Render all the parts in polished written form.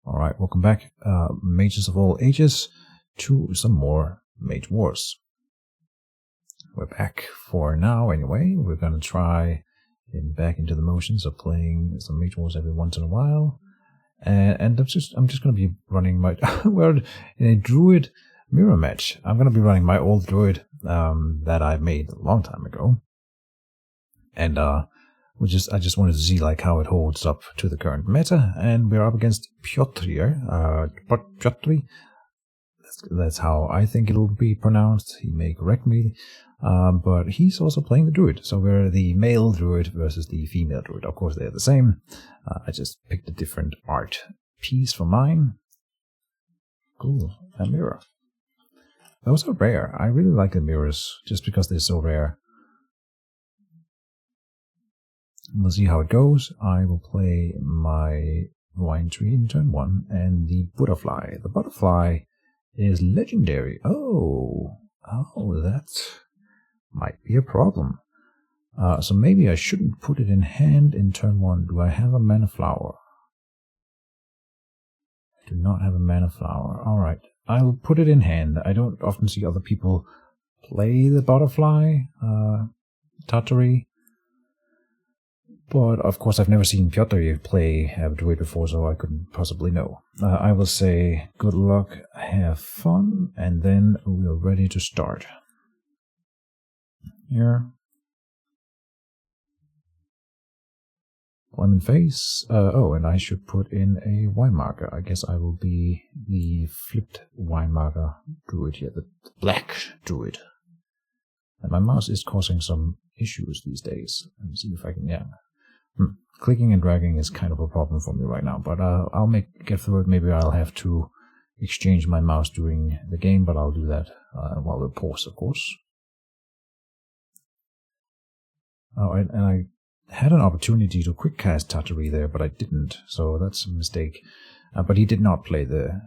Alright, welcome back, mages of all ages, to some more Mage Wars. We're back for now anyway. We're gonna try getting back into the motions of playing some Mage Wars every once in a while. And I'm just gonna be running my well, in a Druid mirror match. I'm gonna be running my old Druid that I made a long time ago. And I just wanted to see like how it holds up to the current meta, and we're up against Pjotri. Pjotri. That's how I think it'll be pronounced. He may correct me, but he's also playing the Druid. So we're the male Druid versus the female Druid. Of course, they're the same. I just picked a different art piece for mine. Cool, a mirror. Those are rare. I really like the mirrors just because they're so rare. We'll see how it goes. I will play my wine tree in turn 1 and the butterfly. The butterfly is legendary. Oh, that might be a problem. So maybe I shouldn't put it in hand in turn 1. Do I have a mana flower? I do not have a mana flower. Alright, I'll put it in hand. I don't often see other people play the butterfly, Pjotri. But, of course, I've never seen Pjotri play Druid before, so I couldn't possibly know. I will say good luck, have fun, and then we are ready to start. Here. Lemon face. Oh, and I should put in a wine marker. I guess I will be the flipped wine marker Druid here, the black Druid. And my mouse is causing some issues these days. Let me see if I can, yeah. Clicking and dragging is kind of a problem for me right now, but I'll get through it. Maybe I'll have to exchange my mouse during the game, but I'll do that while we're paused, of course. Oh, and I had an opportunity to quick cast Pjotri there, but I didn't, so that's a mistake. But he did not play the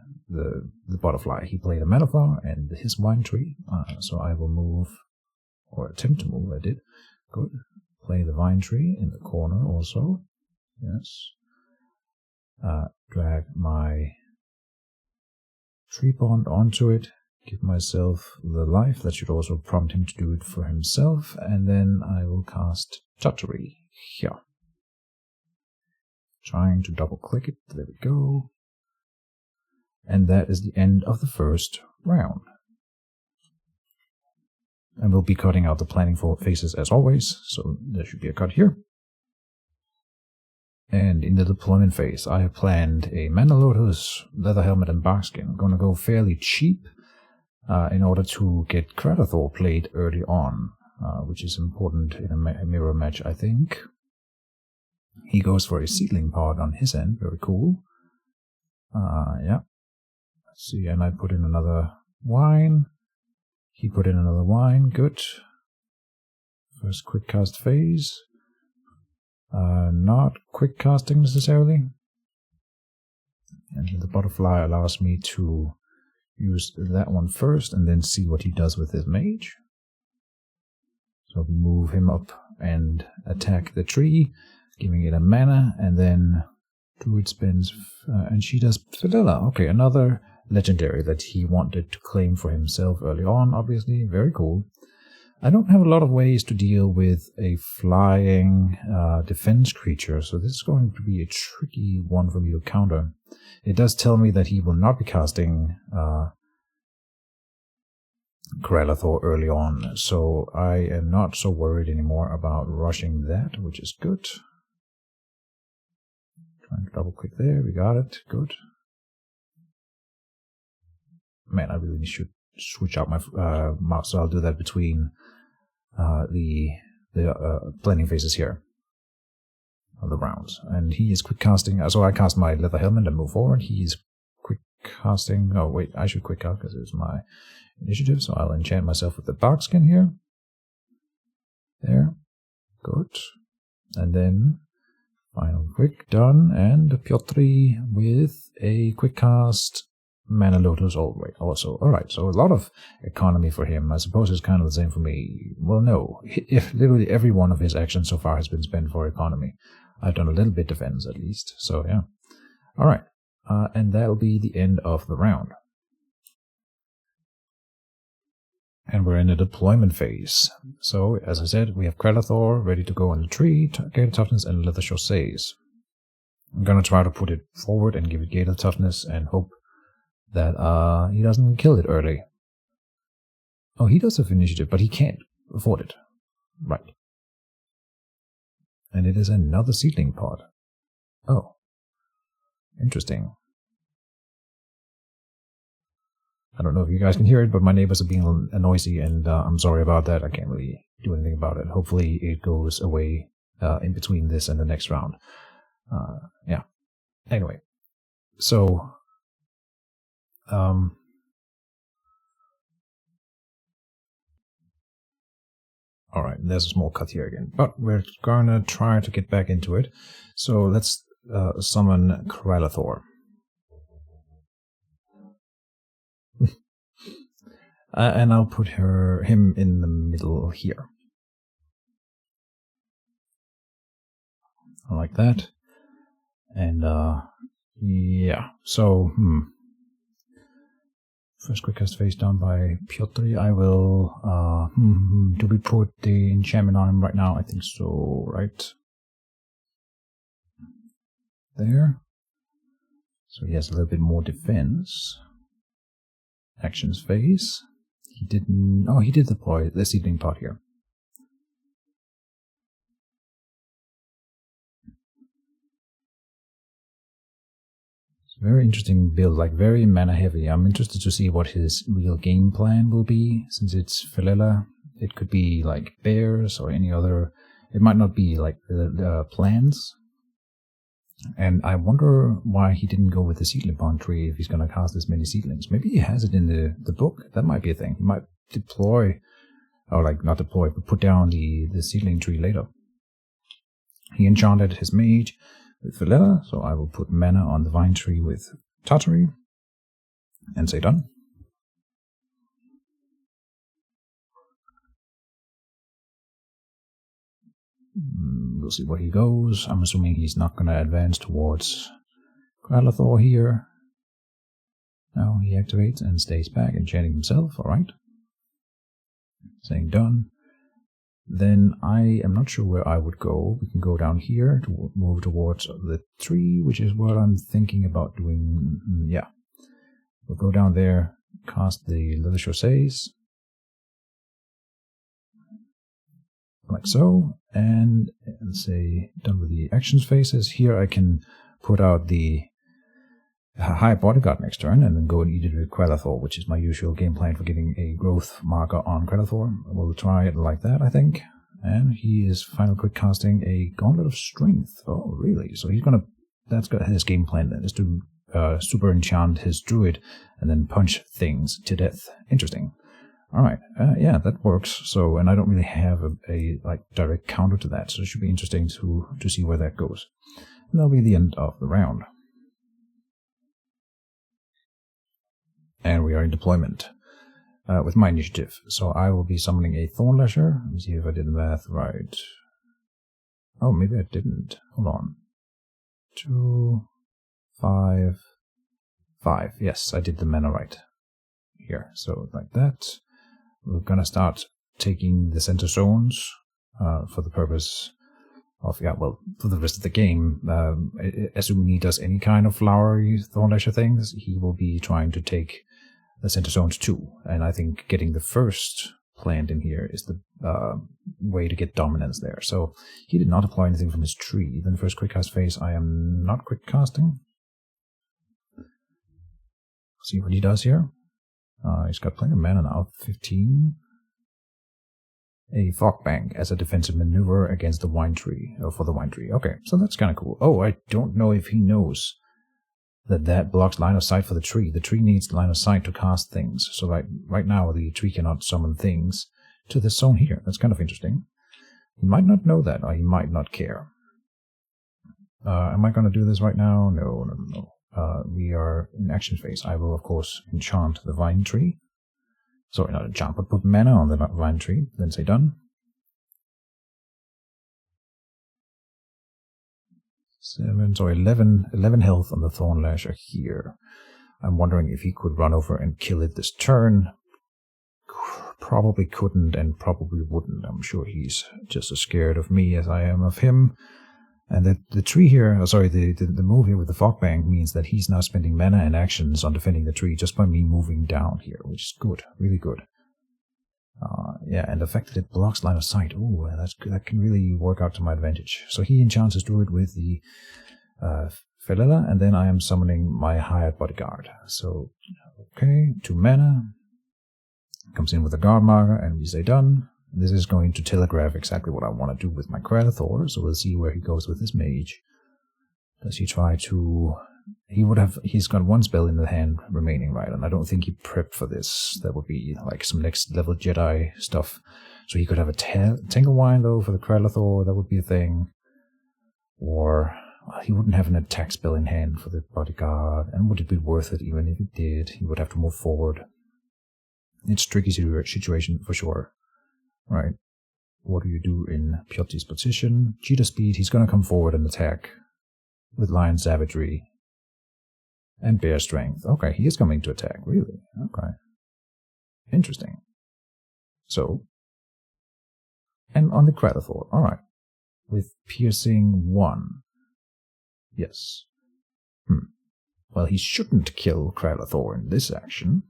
butterfly. He played a mana flower and his wine tree. So I will move, or attempt to move. I did. Good. Play the vine tree in the corner also. Yes. Drag my tree bond onto it. Give myself the life. That should also prompt him to do it for himself. And then I will cast Pjotri here. Trying to double click it. There we go. And that is the end of the first round. And we'll be cutting out the planning for phases as always, so there should be a cut here. And in the deployment phase, I have planned a Mana Lotus, Leather Helmet, and Barkskin. I'm going to go fairly cheap in order to get Kratathor played early on, which is important in a mirror match, I think. He goes for a seedling pod on his end, very cool. Yeah. Let's see, and I put in another wine. He put in another wine, good. First quick cast phase. Not quick casting necessarily. And the butterfly allows me to use that one first and then see what he does with his mage. So we move him up and attack the tree, giving it a mana, and then Druid spends, and she does Phililla. Okay, another legendary that he wanted to claim for himself early on, obviously. Very cool. I don't have a lot of ways to deal with a flying defense creature, so this is going to be a tricky one for me to counter. It does tell me that he will not be casting Kratathor early on, so I am not so worried anymore about rushing that, which is good. Trying to double click there, we got it, good. Man, I really should switch out my mouse, so I'll do that between the planning phases here of the rounds. And he is quick casting, so I cast my Leather Helmet and move forward. He's quick casting. Oh wait, I should quick cast because it's my initiative, so I'll enchant myself with the Barkskin here. There, good. And then final quick done, and Pjotri with a quick cast. Mana Lotus also. Alright, so a lot of economy for him. I suppose it's kind of the same for me. Well, no. If literally every one of his actions so far has been spent for economy. I've done a little bit defense at least. So, yeah. Alright. and that'll be the end of the round. And we're in the deployment phase. So, as I said, we have Krelathor ready to go on the tree, Gator Toughness, and Leather Chaussées. I'm gonna try to put it forward and give it Gator Toughness and hope that he doesn't kill it early. Oh, he does have initiative, but he can't afford it. Right. And it is another seedling pod. Oh. Interesting. I don't know if you guys can hear it, but my neighbors are being noisy, and I'm sorry about that. I can't really do anything about it. Hopefully it goes away in between this and the next round. Yeah. Anyway. So... Alright, there's a small cut here again. But we're gonna try to get back into it. So let's summon Krelathor. And I'll put him in the middle here. Like that. And yeah, so first quick cast phase done by Pjotri. I will do we put the enchantment on him right now? I think so, right? There. So he has a little bit more defense. Actions phase. He didn't... Oh, he did deploy the seedling pot here. It's a very interesting build, like very mana heavy. I'm interested to see what his real game plan will be. Since it's Philela, it could be like bears or any other... It might not be like the plants. And I wonder why he didn't go with the seedling pond tree if he's going to cast this many seedlings. Maybe he has it in the book. That might be a thing. He might deploy, or like not deploy, but put down the seedling tree later. He enchanted his mage with Philela, so I will put mana on the vine tree with Pjotri and say done. We'll see where he goes. I'm assuming he's not going to advance towards Krelathor here. Now he activates and stays back, enchanting himself. Alright. Saying done. Then I am not sure where I would go. We can go down here to move towards the tree, which is what I'm thinking about doing. Yeah. We'll go down there, cast the Leather Chaussées. Like so, and say done with the actions phases. Here I can put out the High Bodyguard next turn and then go and eat it with Krelathor, which is my usual game plan for getting a growth marker on Krelathor. We'll try it like that, I think. And he is final quick casting a Gauntlet of Strength. Oh, really? So he's gonna... That's got his game plan then, is to super enchant his Druid and then punch things to death. Interesting. Alright, yeah, that works. So, and I don't really have a like direct counter to that, so it should be interesting to see where that goes. And that'll be the end of the round. And we are in deployment with my initiative. So I will be summoning a Thornlasher. Let me see if I did the math right. Oh, maybe I didn't. Hold on. 2, 5, 5. Yes, I did the mana right here. So like that. We're gonna start taking the center zones for the purpose of, yeah, well, for the rest of the game. Assuming he does any kind of flowery Thornlasher things, he will be trying to take the center zones too. And I think getting the first plant in here is the way to get dominance there. So he did not apply anything from his tree. Then first quick cast phase, I am not quick casting. See what he does here. He's got plenty of mana now, 15. A Fog Bank as a defensive maneuver against the wine tree, or for the wine tree. Okay, so that's kind of cool. Oh, I don't know if he knows that that blocks line of sight for the tree. The tree needs line of sight to cast things. So right now the tree cannot summon things to this zone here. That's kind of interesting. He might not know that, or he might not care. Am I going to do this right now? No. We are in action phase. I will, of course, enchant the vine tree. Sorry, not enchant, but put mana on the vine tree. Then say done. 11 health on the Thorn Lasher here. I'm wondering if he could run over and kill it this turn. Probably couldn't and probably wouldn't. I'm sure he's just as scared of me as I am of him. And the tree here, the move here with the Fog Bank means that he's now spending mana and actions on defending the tree just by me moving down here, which is good, really good. Yeah, and the fact that it blocks line of sight, ooh, that can really work out to my advantage. So he enchants his Druid with the Felella, and then I am summoning my hired bodyguard. So, okay, 2 mana. Comes in with a guard marker, and we say done. This is going to telegraph exactly what I want to do with my Kralathor, so we'll see where he goes with his mage. Does he try to... He's got 1 spell in the hand remaining, right? And I don't think he prepped for this. That would be like some next level Jedi stuff. So he could have a Tanglewine, though, for the Kralathor. That would be a thing. Or he wouldn't have an attack spell in hand for the bodyguard. And would it be worth it even if he did? He would have to move forward. It's a tricky situation for sure. Right. What do you do in Pjotri's position? Cheetah speed, he's going to come forward and attack with Lion Savagery and Bear Strength. Okay, he is coming to attack, really. Okay. Interesting. So, and on the Kralathor, alright. With Piercing 1. Yes. Well, he shouldn't kill Kralathor in this action.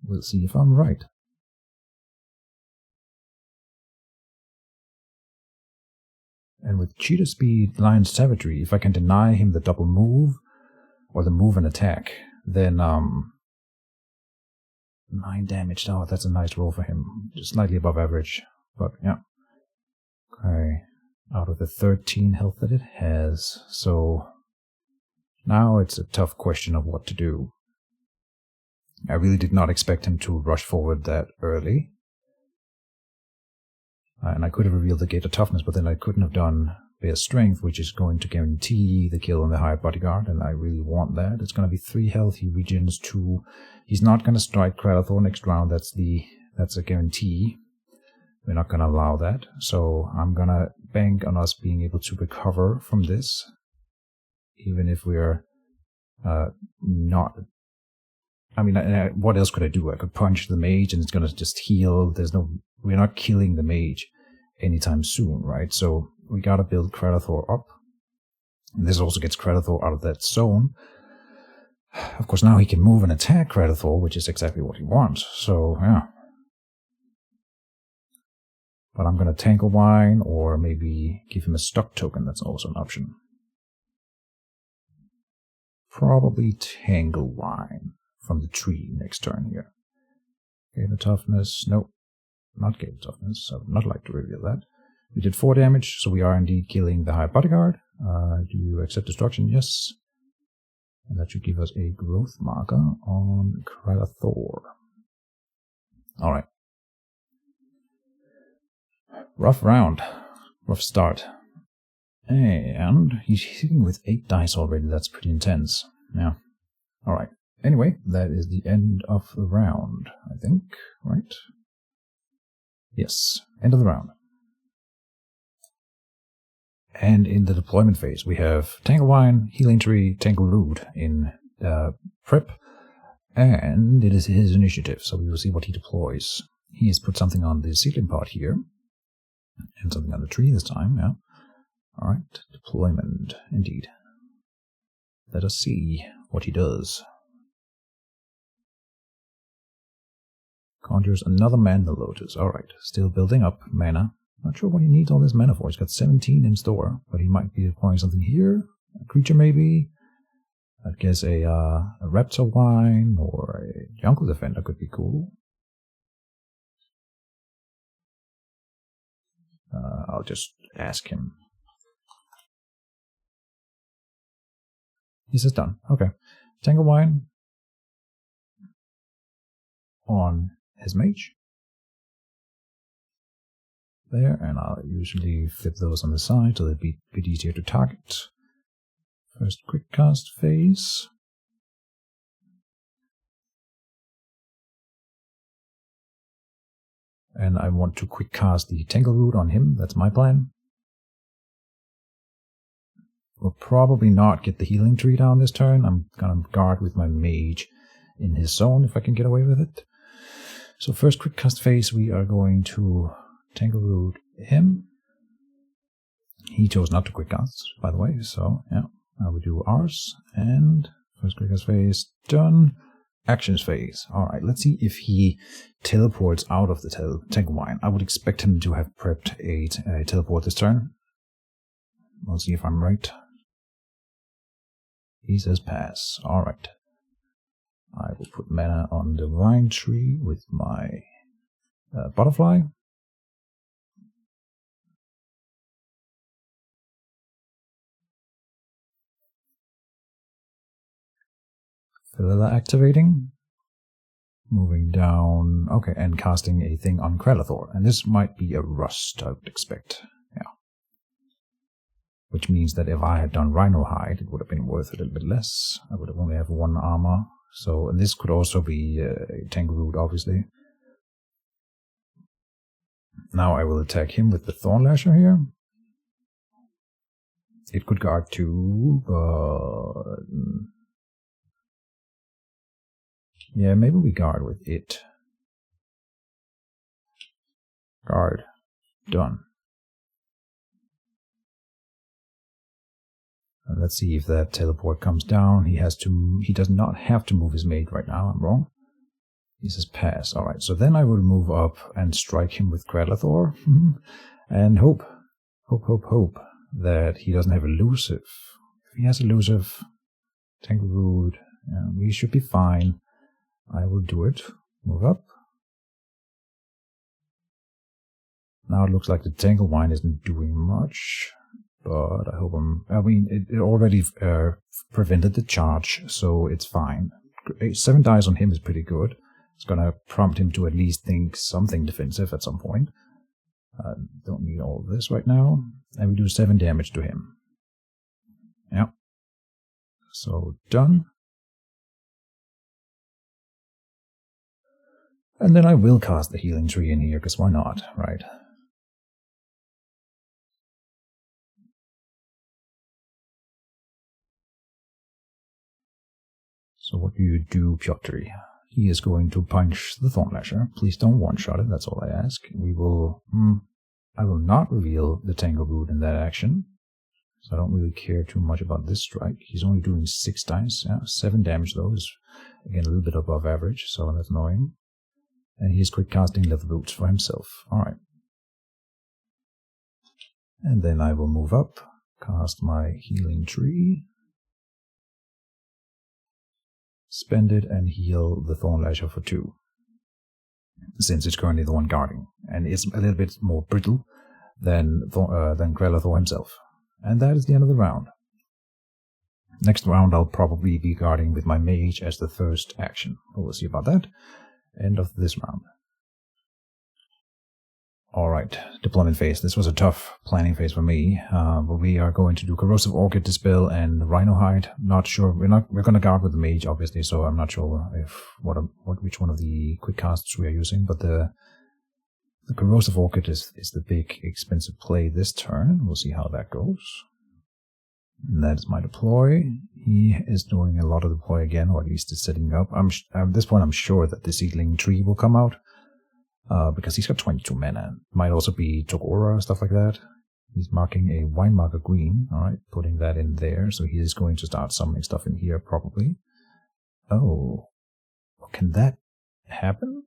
We'll see if I'm right. And with Cheetah Speed, Lion Savagery, if I can deny him the double move, or the move and attack, then 9 damage. Oh, that's a nice roll for him. Just slightly above average, but yeah. Okay, out of the 13 health that it has. So now it's a tough question of what to do. I really did not expect him to rush forward that early. And I could have revealed the Gate of Toughness, but then I couldn't have done Bear Strength, which is going to guarantee the kill on the Hired Bodyguard, and I really want that. It's going to be 3 health, he regens 2. He's not going to strike Kralathor next round, that's a guarantee. We're not going to allow that, so I'm going to bank on us being able to recover from this, even if we're not... I mean, what else could I do? I could punch the mage and it's going to just heal. We're not killing the mage anytime soon, right? So we got to build Kralathor up. And this also gets Kralathor out of that zone. Of course, now he can move and attack Kralathor, which is exactly what he wants. So, yeah. But I'm going to Tanglewine or maybe give him a stock token. That's also an option. Probably Tanglewine from the tree next turn here. Gate of Toughness. Nope. Not Gate of Toughness. I would not like to reveal that. We did 4 damage, so we are indeed killing the High Bodyguard. Do you accept destruction? Yes. And that should give us a growth marker on Kralathor. Alright. Rough round. Rough start. And he's hitting with 8 dice already. That's pretty intense. Yeah. Alright. Anyway, that is the end of the round, I think, right? Yes, end of the round. And in the deployment phase, we have Tanglewine, Healing Tree, Tangleroot in prep, and it is his initiative, so we will see what he deploys. He has put something on the seedling pot here, and something on the tree this time, yeah. Alright, deployment, indeed. Let us see what he does. Conjures another Mana Lotus. Alright, still building up mana. Not sure what he needs all this mana for. He's got 17 in store, but he might be deploying something here. A creature maybe. I guess a Raptor Wine or a Jungle Defender could be cool. I'll just ask him. He says done. Okay. Tanglewine on his mage. There, and I'll usually flip those on the side so they'd be a bit easier to target. First quick cast phase. And I want to quick cast the Tangleroot on him. That's my plan. We'll probably not get the healing tree down this turn. I'm gonna guard with my mage in his zone if I can get away with it. So first quick cast phase, we are going to Tangleroot him. He chose not to quick cast, by the way, so yeah. Now we do ours, and first quick cast phase done. Actions phase. Alright, let's see if he teleports out of the Tanglewine. I would expect him to have prepped a teleport this turn. We'll see if I'm right. He says pass. Alright. I will put mana on the vine tree with my butterfly. Phililla activating. Moving down. Okay, and casting a thing on Krelathor. And this might be a rust, I would expect. Yeah. Which means that if I had done Rhino Hide, it would have been worth a little bit less. I would have only have 1 armor. So this could also be a Tangleroot, obviously. Now I will attack him with the Thornlasher here. It could guard 2, but... yeah, maybe we guard with it. Guard. Done. And let's see if that teleport comes down. He does not have to move his mate right now. I'm wrong. He says pass. Alright, so then I will move up and strike him with Krelathor. And hope that he doesn't have elusive. If he has elusive, Tangleroot, we should be fine. I will do it. Move up. Now it looks like the Tanglewine isn't doing much, but I hope it already prevented the charge, so it's fine. 7 dice on him is pretty good. It's gonna prompt him to at least think something defensive at some point. Don't need all of this right now. And we do 7 damage to him. Yeah. So done. And then I will cast the healing tree in here, because why not, right? So what do you do, Pjotri? He is going to punch the Thornlasher. Please don't one-shot it, that's all I ask. We will... I will not reveal the Tangleroot in that action. So I don't really care too much about this strike. He's only doing 6 dice. Yeah, 7 damage though is, again, a little bit above average, so that's annoying. And he's quick casting Leather Boots for himself. Alright. And then I will move up, cast my healing tree, spend it, and heal the Thornlasher for 2. Since it's currently the one guarding. And it's a little bit more brittle than Krelathor himself. And that is the end of the round. Next round I'll probably be guarding with my mage as the first action. We'll see about that. End of this round. Alright, deployment phase. This was a tough planning phase for me. But we are going to do Corrosive Orchid, Dispel, and Rhino Hide. Not sure. We're going to guard with the mage, obviously, so I'm not sure which one of the quick casts we are using. But the Corrosive Orchid is the big, expensive play this turn. We'll see how that goes. And that is my deploy. He is doing a lot of deploy again, or at least is setting up. At this point, I'm sure that the Seedling Tree will come out. Because he's got 22 mana. Might also be Togora, stuff like that. He's marking a Wine Marker green. Alright, putting that in there. So he is going to start summoning stuff in here, probably. Oh. Can that happen?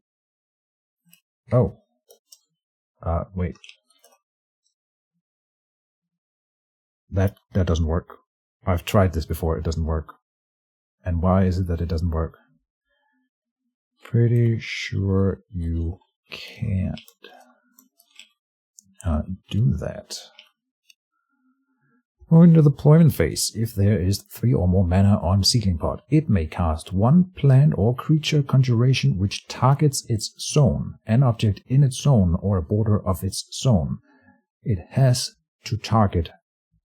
Oh. Wait. That doesn't work. I've tried this before, it doesn't work. And why is it that it doesn't work? Pretty sure you can't do that. Going to the deployment phase. If there is 3 or more mana on Seedling Pod, it may cast 1 plant or creature conjuration which targets its zone, an object in its zone or a border of its zone. It has to target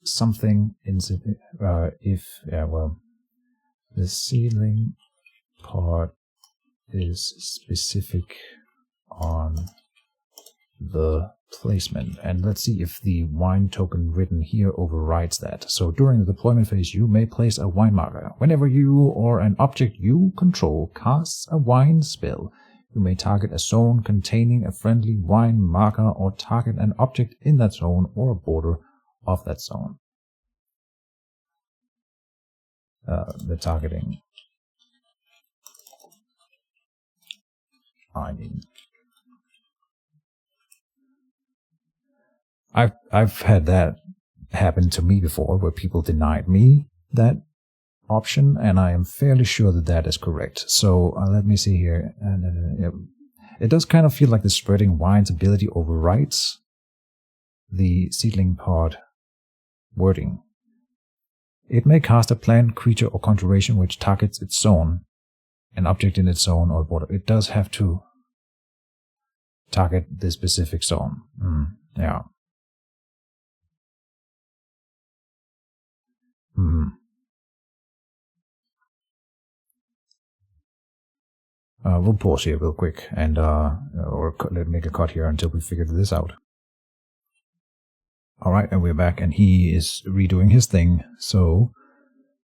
something in the Seedling Pod is specific on the placement. And let's see if the wine token written here overrides that. So during the deployment phase, you may place a wine marker. Whenever you or an object you control casts a wine spell, you may target a zone containing a friendly wine marker or target an object in that zone or a border of that zone. The targeting, I mean, I've had that happen to me before, where people denied me that option, and I am fairly sure that that is correct. So let me see here. It does kind of feel like the spreading wine's ability overrides the seedling pod wording. It may cast a plant, creature, or conjuration which targets its zone, an object in its zone or border. It does have to target the specific zone. Yeah. We'll pause here real quick and or make a cut here until we figure this out. Alright, and we're back, and he is redoing his thing. So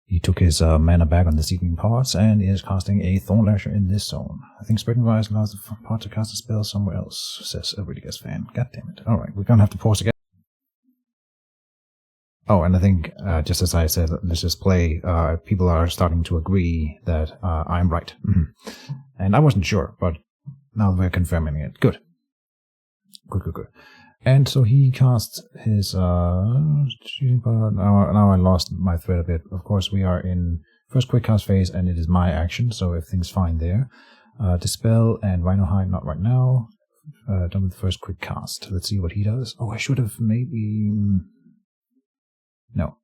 he took his mana back on the seedling pods and is casting a Thorn Lasher in this zone. I think Spreading Rise allows the pod to cast a spell somewhere else, says a really good fan. God damn it. Alright, we're gonna have to pause again. Oh, and I think, just as I said, let's just play, people are starting to agree that I'm right. And I wasn't sure, but now we're confirming it. Good. Good. And so he cast his, now I lost my thread a bit. Of course, we are in first quick cast phase, and it is my action, so everything's fine there. Dispel and Rhino Hide, not right now. Done with the first quick cast. Let's see what he does. Oh, I should have maybe... No.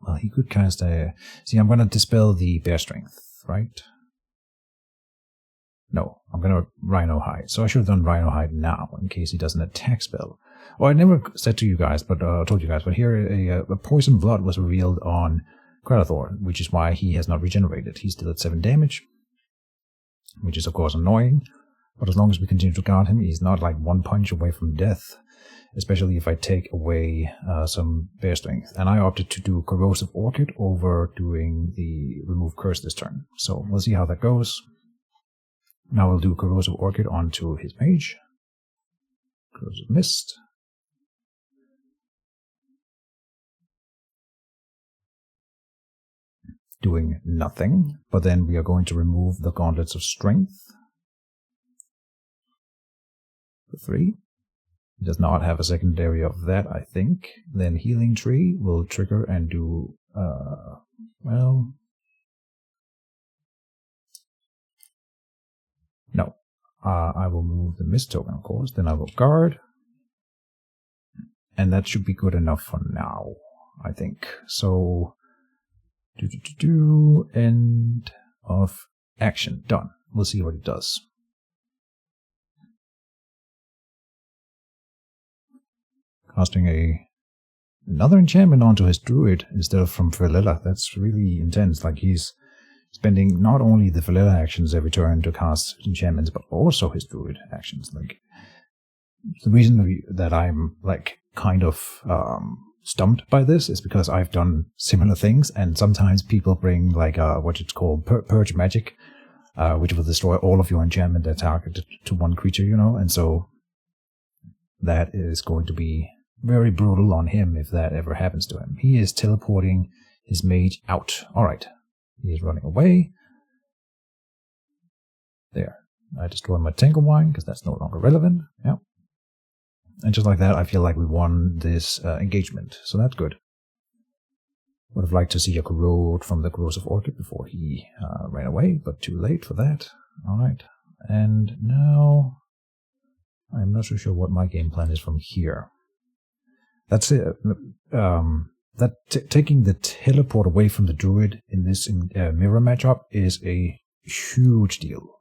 Well, he could cast a... See, I'm going to dispel the Bear Strength, right? No, I'm going to Rhino Hide. So I should have done Rhino Hide now, in case he does an attack spell. Well, I never said to you guys, but told you guys, but here a Poison Blood was revealed on Kratathor, which is why he has not regenerated. He's still at 7 damage, which is of course annoying, but as long as we continue to guard him, he's not like one punch away from death, especially if I take away some Bear Strength. And I opted to do Corrosive Orchid over doing the Remove Curse this turn. So we'll see how that goes. Now we'll do Corrosive Orchid onto his mage. Corrosive Mist. Doing nothing, but then we are going to remove the Gauntlets of Strength. For 3. He does not have a secondary of that, I think. Then Healing Tree will trigger and do, well... No. I will move the Mist token, of course. Then I will guard. And that should be good enough for now, I think. So... End of action. Done. We'll see what it does. Casting another enchantment onto his Druid instead of from Philella. That's really intense. Like, he's spending not only the Philella actions every turn to cast enchantments, but also his Druid actions. Like, the reason that I'm like kind of stumped by this is because I've done similar things, and sometimes people bring like what it's called Purge Magic, which will destroy all of your enchantment that targeted to one creature, you know, and so that is going to be very brutal on him if that ever happens to him. He is teleporting his mage out. Alright, he is running away. There. I destroyed my Tanglewine because that's no longer relevant. Yeah. And just like that, I feel like we won this engagement, so that's good. Would have liked to see a Corrode from the Corrosive Orchid before he ran away, but too late for that. Alright, and now I'm not so sure what my game plan is from here. That's it. Taking the teleport away from the Druid in this mirror matchup is a huge deal.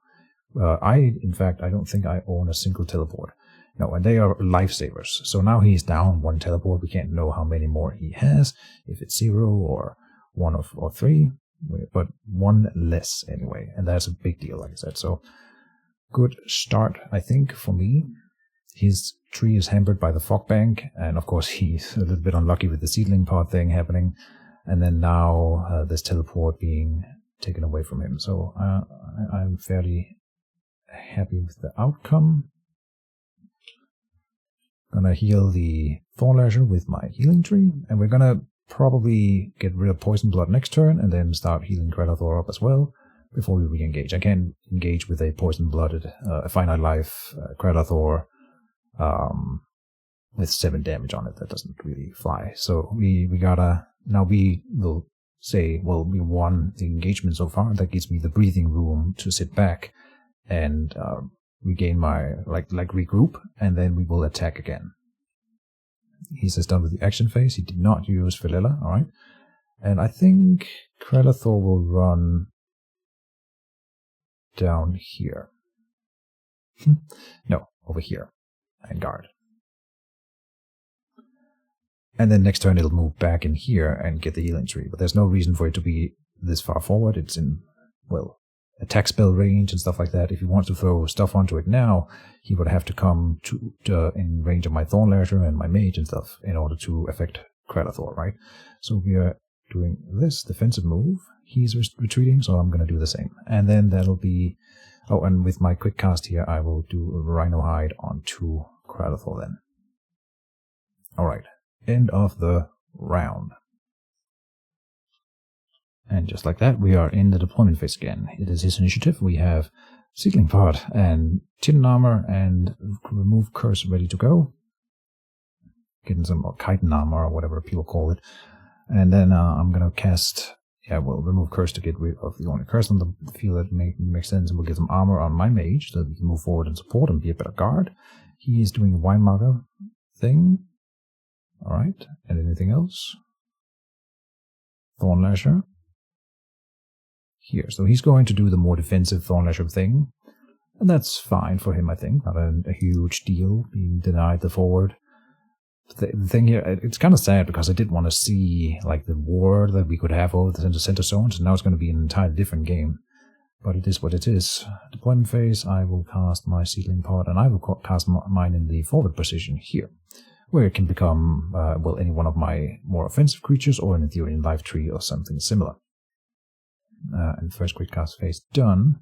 In fact, I don't think I own a single teleport. No, and they are lifesavers. So now he's down 1 teleport. We can't know how many more he has, if it's 0 or 1 or 3, but 1 less anyway. And that's a big deal, like I said. So good start, I think, for me. His tree is hampered by the fog bank, and of course he's a little bit unlucky with the seedling pod thing happening, and then now this teleport being taken away from him. So I'm fairly happy with the outcome. Gonna heal the Thornlasher with my healing tree, and we're gonna probably get rid of Poison Blood next turn, and then start healing Krelathor up as well before we re-engage. I can't engage with a Poison Blooded, finite life Krelathor with 7 damage on it. That doesn't really fly. So we gotta, now we will say, well, we won the engagement so far. That gives me the breathing room to sit back and regain my, like regroup, and then we will attack again. He's just done with the action phase. He did not use Philella, alright. And I think Krelathor will run down here. No, over here. And guard. And then next turn it'll move back in here and get the healing tree. But there's no reason for it to be this far forward. It's in, well, attack spell range and stuff like that. If he wants to throw stuff onto it now, he would have to come to in range of my Thornlasher and my Mage and stuff in order to affect Krelathor, right? So we are doing this defensive move. He's retreating, so I'm going to do the same. And then that'll be... Oh, and with my quick cast here, I will do a Rhino Hide onto Krelathor then. Alright, end of the round. And just like that, we are in the deployment phase again. It is his initiative. We have Seedling Pod and Tin Armor and Remove Curse ready to go. Getting some Chitin Armor or whatever people call it. And then I'm going to cast, Remove Curse to get rid of the only curse on the field that makes sense. And we'll get some armor on my Mage so that we can move forward and support and be a better guard. He is doing a Winemarker thing. Alright, and anything else? Thornlasher. Here, so he's going to do the more defensive Thornlasher thing, and that's fine for him, I think. Not a huge deal being denied the forward. The thing here, it's kind of sad because I did want to see like the war that we could have over the center zones, and now it's going to be an entirely different game. But it is what it is. Deployment phase, I will cast my Seedling Pod, and I will cast mine in the forward position here, where it can become, any one of my more offensive creatures, or in theory in Life Tree or something similar. And first quick cast phase done.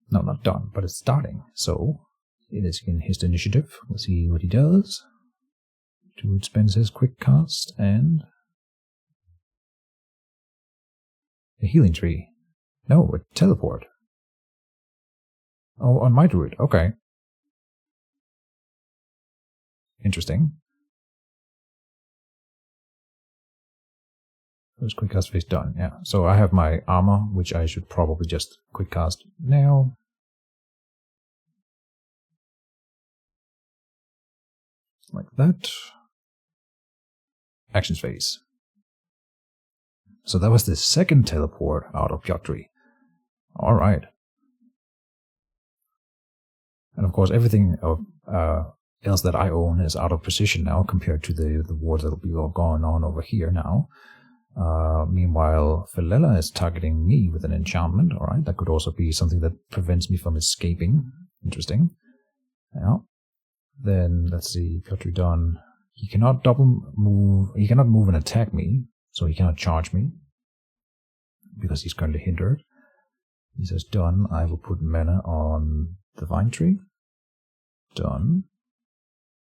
No, not done, but it's starting. So it is in his initiative. We'll see what he does. Druid spends his quick cast and a healing tree. No, a teleport. Oh, on my Druid. Okay. Interesting. First quick cast phase done, yeah. So I have my armor, which I should probably just quick cast now. Like that. Actions phase. So that was the second teleport out of Pjotri. Alright. And of course everything else that I own is out of position now compared to the wars that will be all going on over here now. Meanwhile, Philella is targeting me with an enchantment. Alright, that could also be something that prevents me from escaping. Interesting. Yeah. Then, let's see, Pjotri done. He cannot he cannot move and attack me, so he cannot charge me, because he's currently hindered. He says done, I will put mana on the Vine Tree. Done.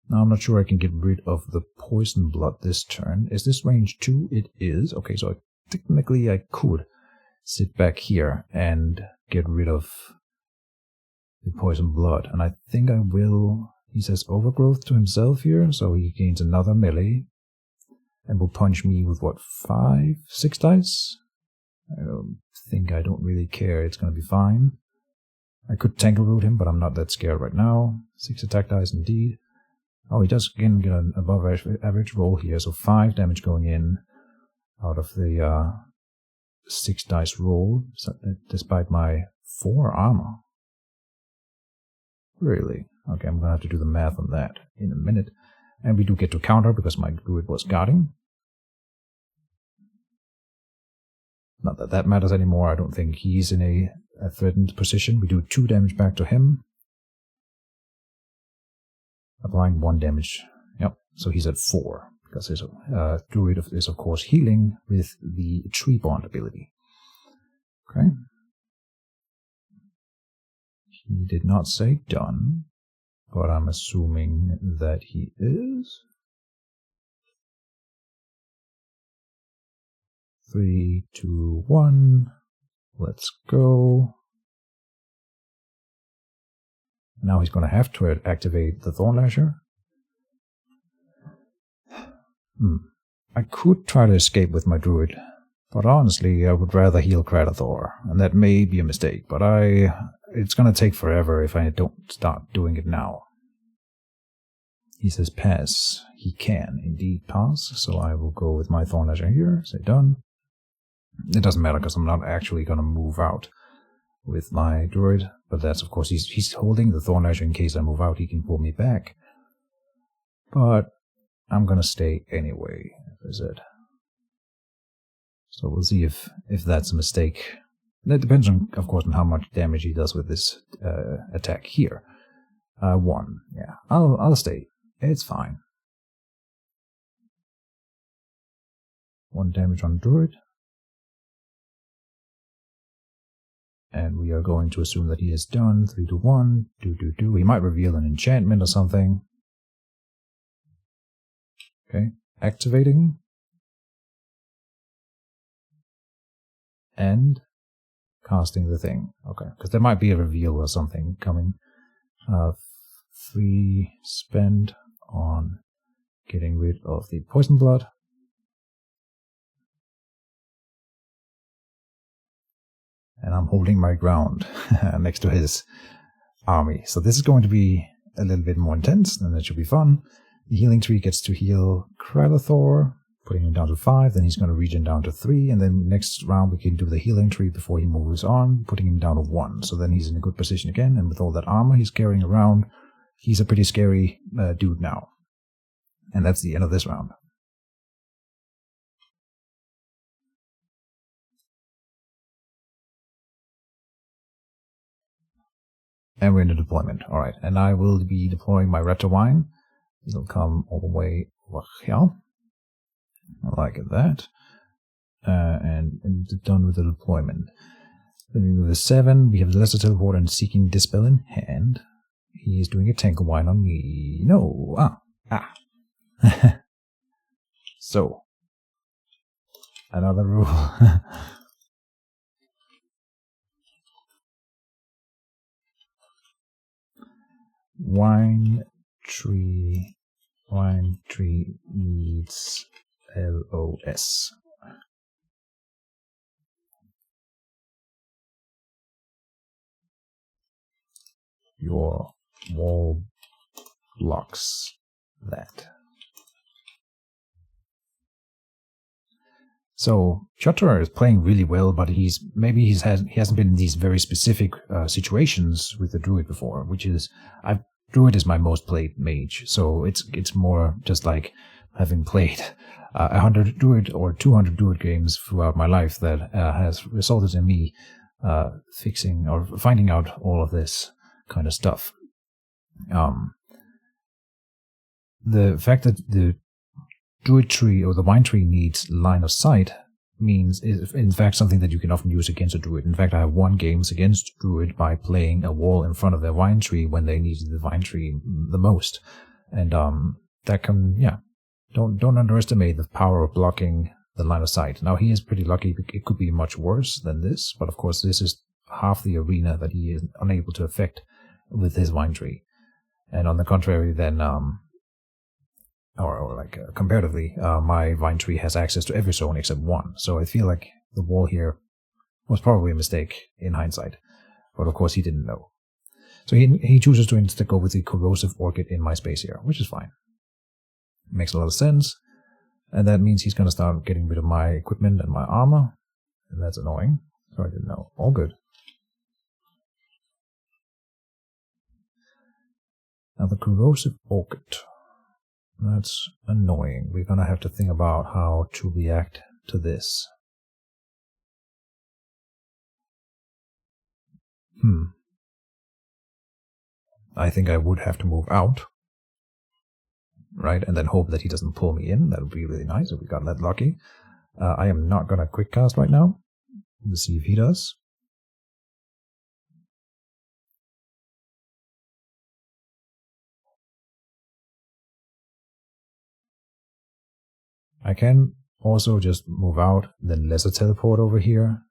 Now I'm not sure I can get rid of the Poison Blood this turn. Is this range 2? It is. Okay, so technically I could sit back here and get rid of the Poison Blood. And I think I will. He says Overgrowth to himself here, so he gains another melee. And will punch me with what, 6 dice? I don't really care. It's going to be fine. I could Tangle Root him, but I'm not that scared right now. 6 attack dice indeed. Oh, he does again get an above average roll here, so 5 damage going in out of the 6 dice roll, despite my 4 armor. Really? Okay, I'm gonna have to do the math on that in a minute. And we do get to counter because my Druid was guarding. Not that that matters anymore. I don't think he's in a threatened position. We do 2 damage back to him. Applying 1 damage. Yep, so he's at 4. Because his Druid is, of course, healing with the Tree Bond ability. Okay. He did not say done, but I'm assuming that he is. 3, 2, 1. Let's go. Now he's going to have to activate the Thorn Lasher. I could try to escape with my Druid, but honestly I would rather heal Kratathor, and that may be a mistake, but it's gonna take forever if I don't start doing it now. He says pass. He can indeed pass, so I will go with my Thorn Lasher here, say done. It doesn't matter because I'm not actually gonna move out with my Druid, but that's of course he's holding the Thorn Lasher in case I move out, he can pull me back. But I'm gonna stay anyway, is it? So we'll see if that's a mistake. That depends on, of course, on how much damage he does with this attack here. 1, yeah. I'll stay. It's fine. 1 damage on Druid. And we are going to assume that he is done. 3 to 1. Do. He might reveal an enchantment or something. Okay, activating. And casting the thing. Okay, because there might be a reveal or something coming. 3 spend on getting rid of the poison blood. And I'm holding my ground next to his army. So this is going to be a little bit more intense, and that should be fun. The healing tree gets to heal Kratathor, putting him down to 5, then he's going to regen down to 3, and then next round we can do the healing tree before he moves on, putting him down to 1. So then he's in a good position again, and with all that armor he's carrying around, he's a pretty scary dude now. And that's the end of this round. And we're in the deployment. Alright, and I will be deploying my Retawine. It'll come all the way over here. Like that. And done with the deployment. Then we move to 7. We have the Lesser Teleport and Seeking Dispel in hand. He is doing a Tankerwine on me. No! So. Another rule. Wine tree needs LOS. Your wall blocks that. So Pjotri is playing really well, but he hasn't been in these very specific situations with the Druid before, which is Druid is my most played mage, so it's more just like having played 100 Druid or 200 Druid games throughout my life that has resulted in me fixing or finding out all of this kind of stuff. The fact that the Druid tree or the wine tree needs line of sight means is in fact something that you can often use against a Druid. In fact, I have won games against Druid by playing a wall in front of their wine tree when they needed the vine tree the most. And that can, don't underestimate the power of blocking the line of sight. Now he is pretty lucky. It could be much worse than this, but of course this is half the arena that he is unable to affect with his vine tree. And on the contrary, then comparatively, my vine tree has access to every zone except one. So I feel like the wall here was probably a mistake in hindsight. But of course he didn't know. So he chooses to instead go with the corrosive orchid in my space here, which is fine. Makes a lot of sense. And that means he's going to start getting rid of my equipment and my armor. And that's annoying. So I didn't know. All good. Now the corrosive orchid. That's annoying. We're going to have to think about how to react to this. I think I would have to move out. Right, and then hope that he doesn't pull me in. That would be really nice if we got that lucky. I am not going to quick cast right now. Let's see if he does. I can also just move out, then lesser teleport over here.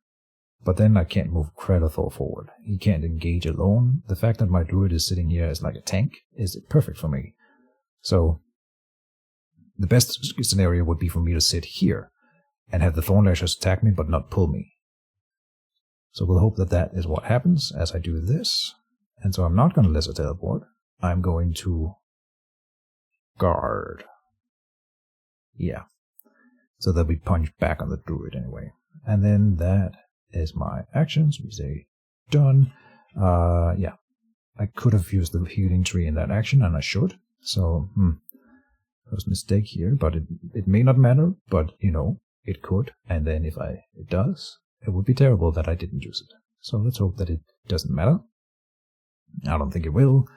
But then I can't move Krelathor forward. He can't engage alone. The fact that my Druid is sitting here as like a tank is perfect for me. So the best scenario would be for me to sit here and have the Thornlashers attack me but not pull me. So we'll hope that that is what happens as I do this. And so I'm not going to lesser teleport. I'm going to guard. Yeah. So that we punch back on the Druid anyway. And then that is my actions. We say done. Yeah. I could have used the healing tree in that action, and I should. So, first mistake here, but it may not matter, but, you know, it could. And then if it does, it would be terrible that I didn't use it. So let's hope that it doesn't matter. I don't think it will.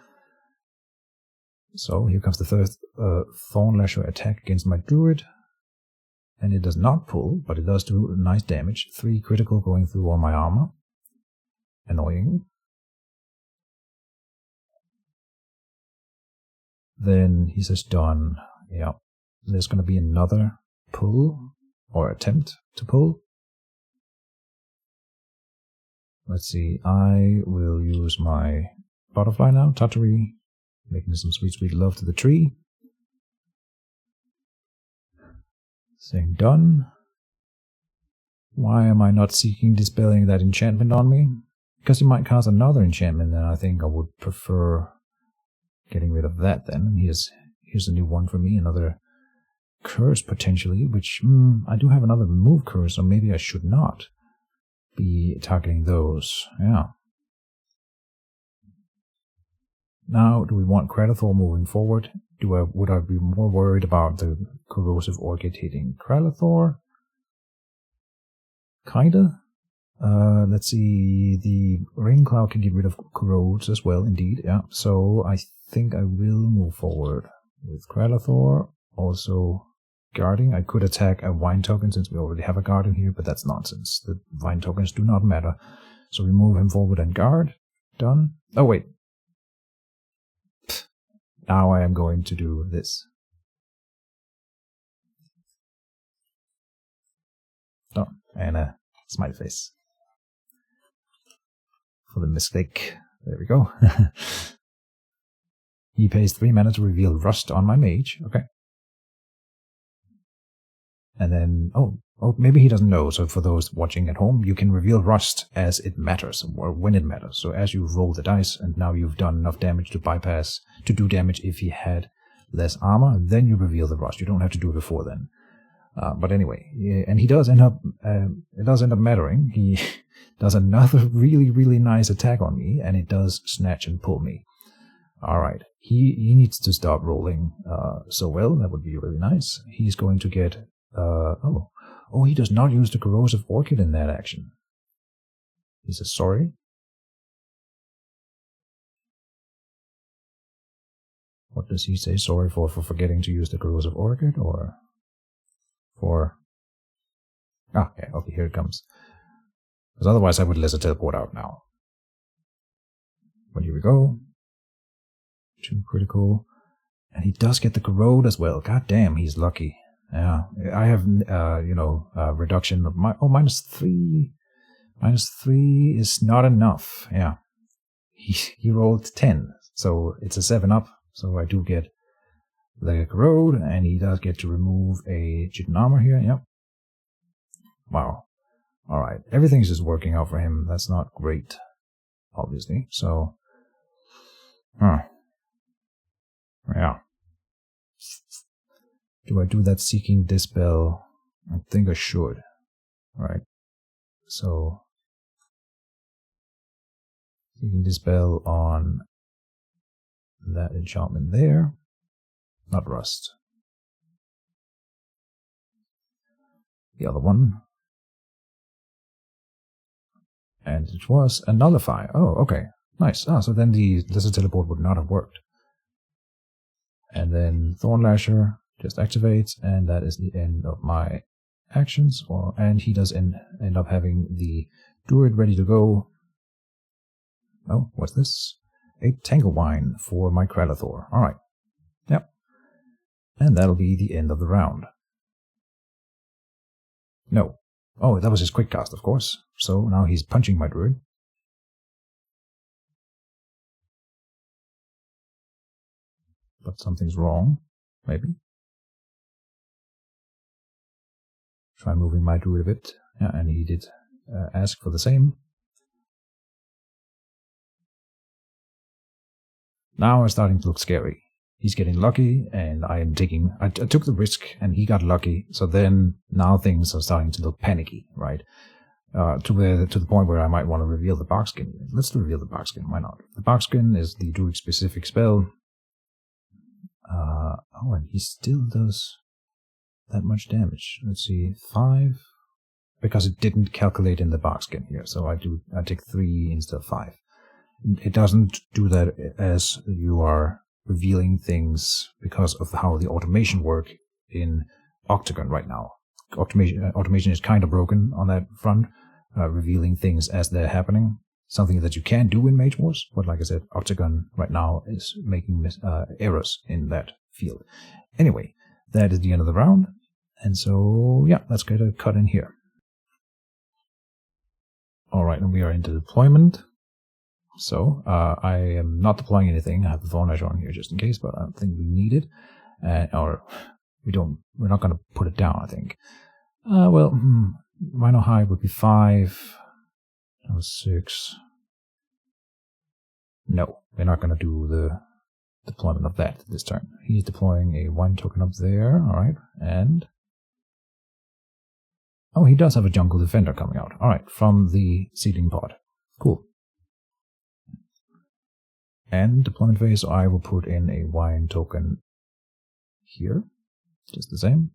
So here comes the first Thornlasher attack against my Druid. And it does not pull, but it does do nice damage. 3 critical going through all my armor. Annoying. Then he says done. Yeah. There's going to be another pull, or attempt to pull. Let's see. I will use my butterfly now, Pjotri, making some sweet, sweet love to the tree. Saying done. Why am I not seeking dispelling that enchantment on me? Because you might cast another enchantment, and I think I would prefer getting rid of that then. Here's a new one for me, another curse potentially, which I do have another move curse, so maybe I should not be targeting those. Yeah. Now, do we want Krelathor moving forward? Would I be more worried about the corrosive orchid hitting Krelathor? Kinda. Let's see. The rain cloud can get rid of corrodes as well, indeed. Yeah. So I think I will move forward with Krelathor. Also guarding. I could attack a vine token since we already have a guardian here, but that's nonsense. The vine tokens do not matter. So we move him forward and guard. Done. Oh wait. Now I am going to do this. Done. And a smiley face. For the mistake. There we go. He pays 3 mana to reveal Rust on my mage. Okay. And then, oh, maybe he doesn't know. So for those watching at home, you can reveal Rust as it matters, or when it matters. So as you roll the dice, and now you've done enough damage to do damage if he had less armor, then you reveal the Rust. You don't have to do it before then. But anyway, yeah, and he does end up, it does end up mattering. He does another really, really nice attack on me, and it does snatch and pull me. Alright, he needs to stop rolling so well. That would be really nice. He's going to get, he does not use the corrosive orchid in that action. He says sorry. What does he say? Sorry for forgetting to use the corrosive orchid, or for... okay, here it comes. Because otherwise I would lesser teleport out now. But here we go. 2 critical. And he does get the corrode as well. God damn, he's lucky. Yeah, I have, reduction of my... -3. -3 is not enough. Yeah. He rolled 10. So it's a 7-up. So I do get the corrode, and he does get to remove a Chitin armor here. Yep. Wow. Alright. Everything's just working out for him. That's not great, obviously. So, yeah. Do I do that Seeking Dispel? I think I should. Alright. So, Seeking Dispel on that enchantment there. Not Rust. The other one. And it was a nullify. Oh, okay. Nice. Ah, so then the Lizard Teleport would not have worked. And then Thorn Lasher just activates, and that is the end of my actions. And he does end up having the Druid ready to go. Oh, what's this? A Tanglewine for my Kralathor. Alright. Yep. And that'll be the end of the round. No. Oh, that was his quick cast, of course. So now he's punching my Druid. But something's wrong. Maybe. Try moving my Druid a bit. Yeah, and he did ask for the same. Now it's starting to look scary. He's getting lucky, and I took the risk, and he got lucky. So then, now things are starting to look panicky, right? To the point where I might want to reveal the Barkskin. Let's reveal the Barkskin. Why not? The Barkskin is the Druid specific spell. Oh, and he still does that much damage. Let's see, 5, because it didn't calculate in the Barkskin here. So I take 3 instead of 5. It doesn't do that as you are revealing things because of how the automation work in Octagon right now. Automation is kind of broken on that front, revealing things as they're happening. Something that you can do in Mage Wars, but like I said, Octagon right now is making errors in that field. Anyway, that is the end of the round, and so yeah, let's get a cut in here. Alright, and we are into deployment. So, I am not deploying anything. I have the Thorn Lasher on here just in case, but I don't think we need it. Or, we're not going to put it down, I think. Rhino High would be 5. That was 6. No, we're not going to do the deployment of that this turn. He's deploying a 1 token up there, alright, and... Oh, he does have a Jungle Defender coming out. Alright, from the seedling pod. Cool. And deployment phase, so I will put in a wine token here, just the same.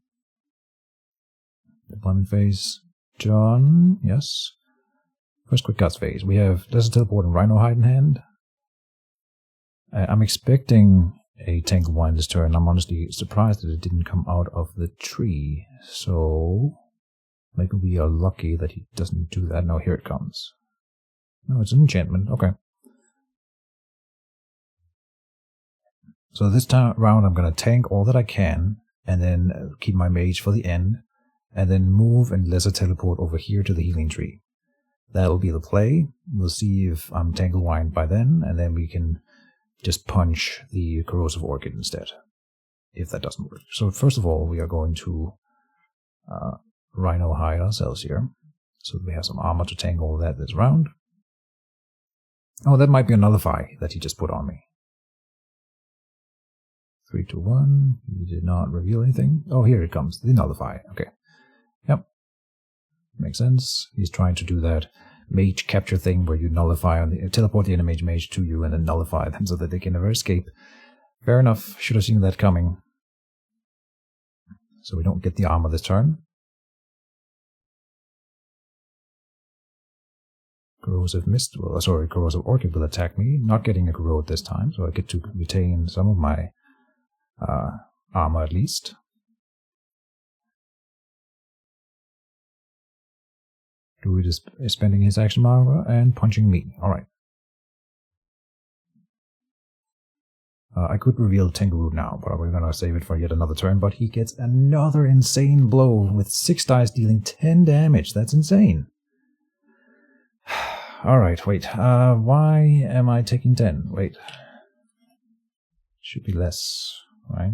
Deployment phase done, yes. First quick cuts phase, we have Desert Teleport and Rhino Hide in hand. I'm expecting a Tangle Wine this turn. I'm honestly surprised that it didn't come out of the tree, so maybe we are lucky that he doesn't do that. No, here it comes. No, it's an enchantment, okay. So this round I'm going to tank all that I can, and then keep my mage for the end, and then move and Lesser Teleport over here to the healing tree. That'll be the play. We'll see if I'm Tangle Wine by then, and then we can just punch the Corrosive Orchid instead, if that doesn't work. So first of all, we are going to Rhino Hide ourselves here, so we have some armor to tank all that this round. Oh, that might be a Nullify that he just put on me. 3, 2, 1. He did not reveal anything. Oh, here it comes. The Nullify. Okay. Yep. Makes sense. He's trying to do that mage capture thing where you nullify on the teleport the enemy mage to you and then nullify them so that they can never escape. Fair enough. Should have seen that coming. So we don't get the armor this turn. Corrosive Orchid will attack me. Not getting a corrode this time, so I get to retain some of my armor at least. Druid is spending his action armor and punching me. Alright. I could reveal Tengaroo now, but we're gonna save it for yet another turn. But he gets another insane blow with 6 dice dealing 10 damage. That's insane. Alright, wait. Why am I taking 10? Wait. Should be less, right?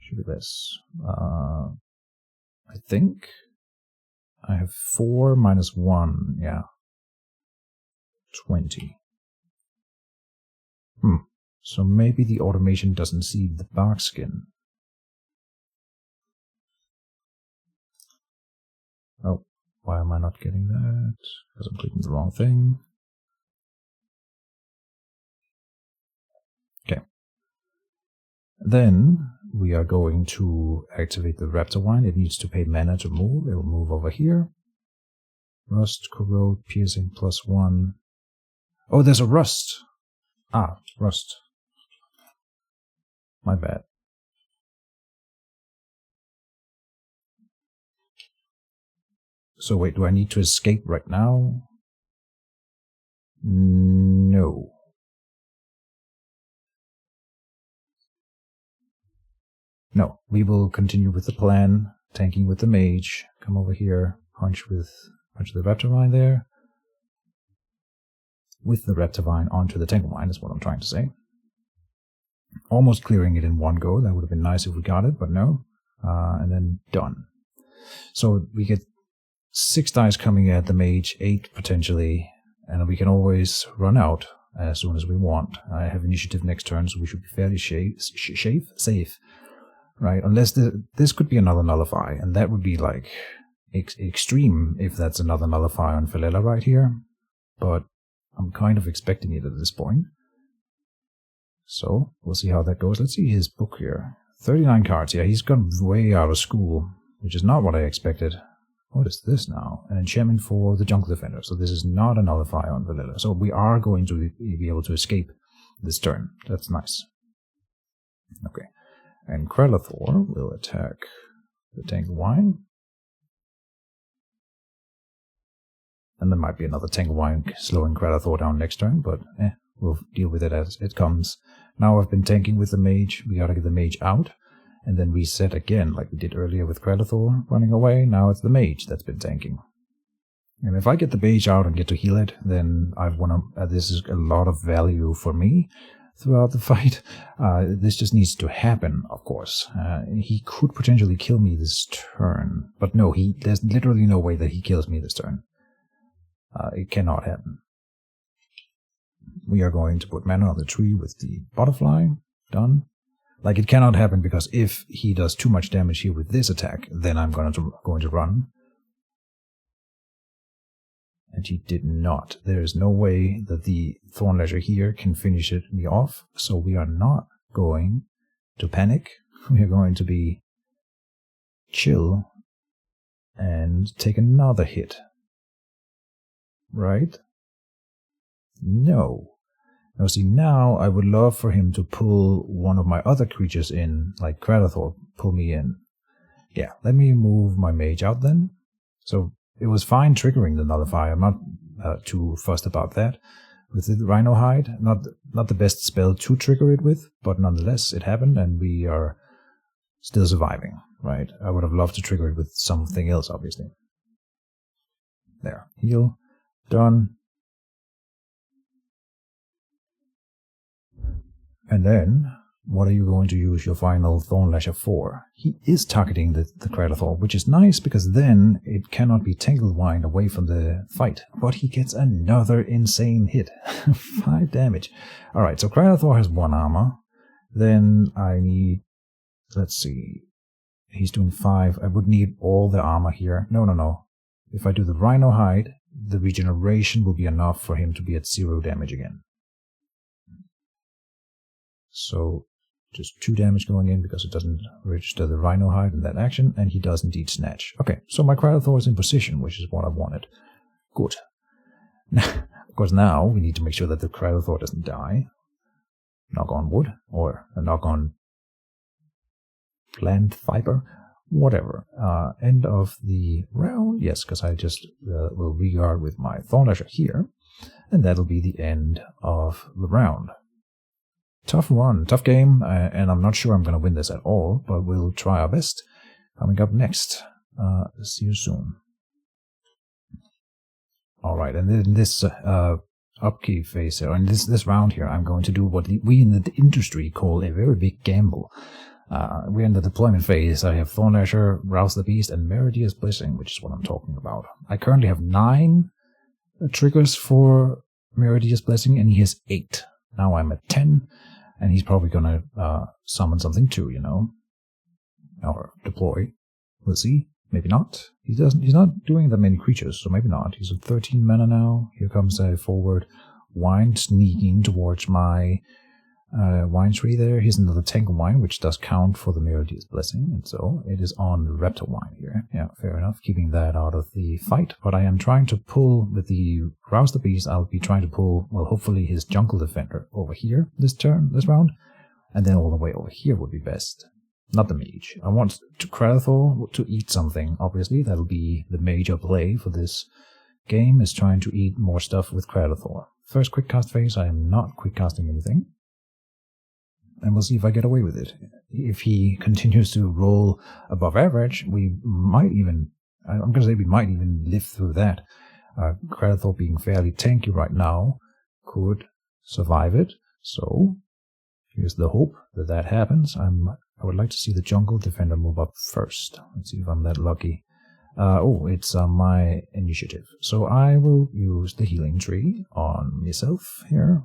Should be less. I think I have 4 minus 1, yeah. 20. So maybe the automation doesn't see the Barkskin. Oh, why am I not getting that? Because I'm clicking the wrong thing. Okay. Then we are going to activate the Raptor Wine. It needs to pay mana to move. It will move over here. Rust, Corrode, Piercing +1. Oh, there's a Rust. Ah, Rust. My bad. So wait, do I need to escape right now? No. No, we will continue with the plan, tanking with the mage, come over here, punch the Reptivine there. With the Reptivine onto the Tanglevine is what I'm trying to say. Almost clearing it in one go, that would have been nice if we got it, but no. And then done. So we get 6 dice coming at the mage, 8 potentially, and we can always run out as soon as we want. I have initiative next turn, so we should be fairly safe. Right, unless this could be another nullify, and that would be like extreme if that's another nullify on Philela right here. But I'm kind of expecting it at this point. So we'll see how that goes. Let's see his book here. 39 cards. Yeah, he's gone way out of school, which is not what I expected. What is this now? An enchantment for the Jungle Defender. So this is not a nullify on Philela. So we are going to be able to escape this turn. That's nice. Okay. And Krelathor will attack the Tanglewine. And there might be another Tanglewine slowing Krelathor down next turn, but we'll deal with it as it comes. Now I've been tanking with the mage. We gotta get the mage out, and then reset again like we did earlier with Krelathor running away. Now it's the mage that's been tanking. And if I get the mage out and get to heal it, then I've won. This is a lot of value for me throughout the fight. This just needs to happen, of course. He could potentially kill me this turn, but no, there's literally no way that he kills me this turn. It cannot happen. We are going to put mana on the tree with the butterfly. Done. Like, it cannot happen because if he does too much damage here with this attack, then I'm going to run. And he did not. There is no way that the Thorn Lasher here can finish me off, so we are not going to panic. We are going to be chill and take another hit. Right? No. Now see, now I would love for him to pull one of my other creatures in, like Krelathor, pull me in. Yeah, let me move my mage out then. So it was fine triggering the nullify. I'm not too fussed about that. With the Rhino Hide, not the best spell to trigger it with, but nonetheless it happened and we are still surviving, right? I would have loved to trigger it with something else, obviously. There. Heal. Done. And then, what are you going to use your final Thorn Lasher for? He is targeting the Krelathor, which is nice because then it cannot be Tanglewine away from the fight. But he gets another insane hit. 5 damage. Alright, so Krelathor has 1 armor. Then I need... Let's see. He's doing 5. I would need all the armor here. No. If I do the Rhino Hide, the regeneration will be enough for him to be at 0 damage again. So just 2 damage going in because it doesn't register the Rhino Hide in that action, and he does indeed snatch. Okay, so my Krelathor is in position, which is what I wanted. Good. Of course, now we need to make sure that the Krelathor doesn't die. Knock on wood, or a knock on plant fiber, whatever. End of the round, yes, because I just will regard with my Thorn Lasher here, and that'll be the end of the round. Tough run, tough game, and I'm not sure I'm going to win this at all, but we'll try our best. Coming up next, see you soon. Alright, and in this upkeep phase, or in this round here, I'm going to do what we in the industry call a very big gamble. We're in the deployment phase. I have Thorn Lasher, Rouse the Beast, and Meridia's Blessing, which is what I'm talking about. I currently have 9 triggers for Meridia's Blessing, and he has 8. Now I'm at 10. And he's probably going to summon something too, you know, or deploy. We'll see. Maybe not. He's not doing that many creatures, so maybe not. He's at 13 mana now. Here comes a forward Wine sneaking towards my wine tree there. Here's another tank wine, which does count for the Meridia's Blessing, and so it is on the Raptor wine here. Yeah, fair enough, keeping that out of the fight. But I am trying to pull with the Rouse the Beast. I'll be trying to pull, well, hopefully his Jungle Defender over here this round, and then all the way over here would be best. Not the mage. I want Kradathor to eat something. Obviously, that'll be the major play for this game, is trying to eat more stuff with Kradathor. First quick cast phase, I am not quick casting anything. And we'll see if I get away with it. If he continues to roll above average, we might even, I'm going to say we might even live through that. Kradathor being fairly tanky right now could survive it. So, here's the hope that that happens. I would like to see the Jungle Defender move up first. Let's see if I'm that lucky. It's my initiative. So I will use the healing tree on myself here.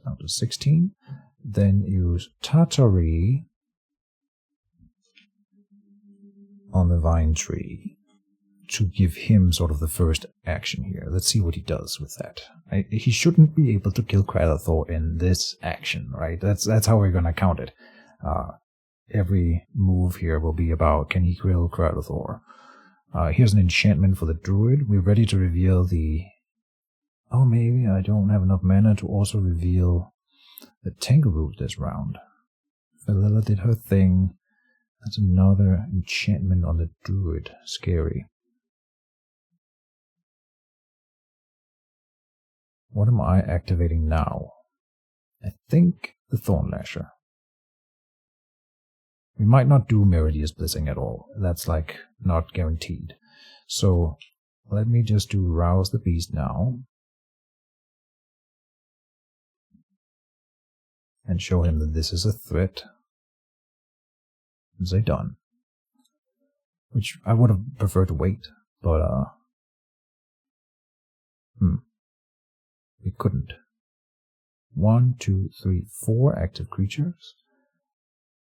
Down to 16. Then use Pjotri on the vine tree to give him sort of the first action here. Let's see what he does with that. He shouldn't be able to kill Kradathor in this action, right? That's how we're gonna count it. Every move here will be about, can he kill Kradathor? Here's an enchantment for the Druid. We're ready to reveal the... Oh, maybe I don't have enough mana to also reveal the Tangle this round. Felilla did her thing. That's another enchantment on the Druid. Scary. What am I activating now? I think the Thornlasher. We might not do Meridia's Blessing at all. That's like not guaranteed. So let me just do Rouse the Beast now. And show him that this is a threat. And say done. Which I would have preferred to wait, but we couldn't. 1, 2, 3, 4 active creatures.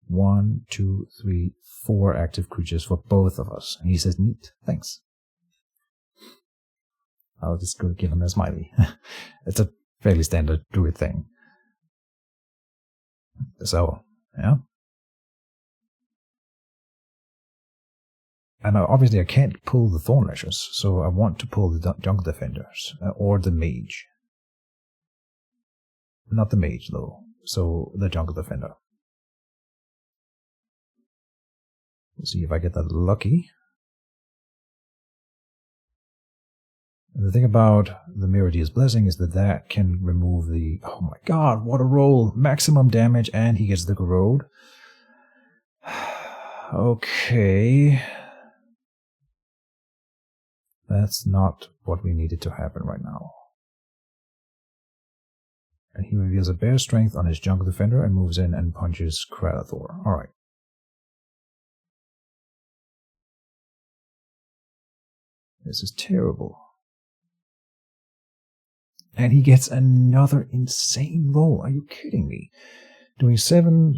1, 2, 3, 4 active creatures for both of us. And he says, neat, thanks. I'll just go give him a smiley. It's a fairly standard Druid thing. So, yeah. And obviously I can't pull the Thornlashers, so I want to pull the Jungle Defenders, or the Mage. Not the Mage, though, so the Jungle Defender. We'll see if I get that lucky. And the thing about the Meridia's Blessing is that that can remove the... Oh my god, what a roll! Maximum damage, and he gets the Corrode. Okay. That's not what we needed to happen right now. And he reveals a Bear Strength on his Jungle Defender and moves in and punches Kradathor. Alright. This is terrible. And he gets another insane roll. Are you kidding me? Doing 7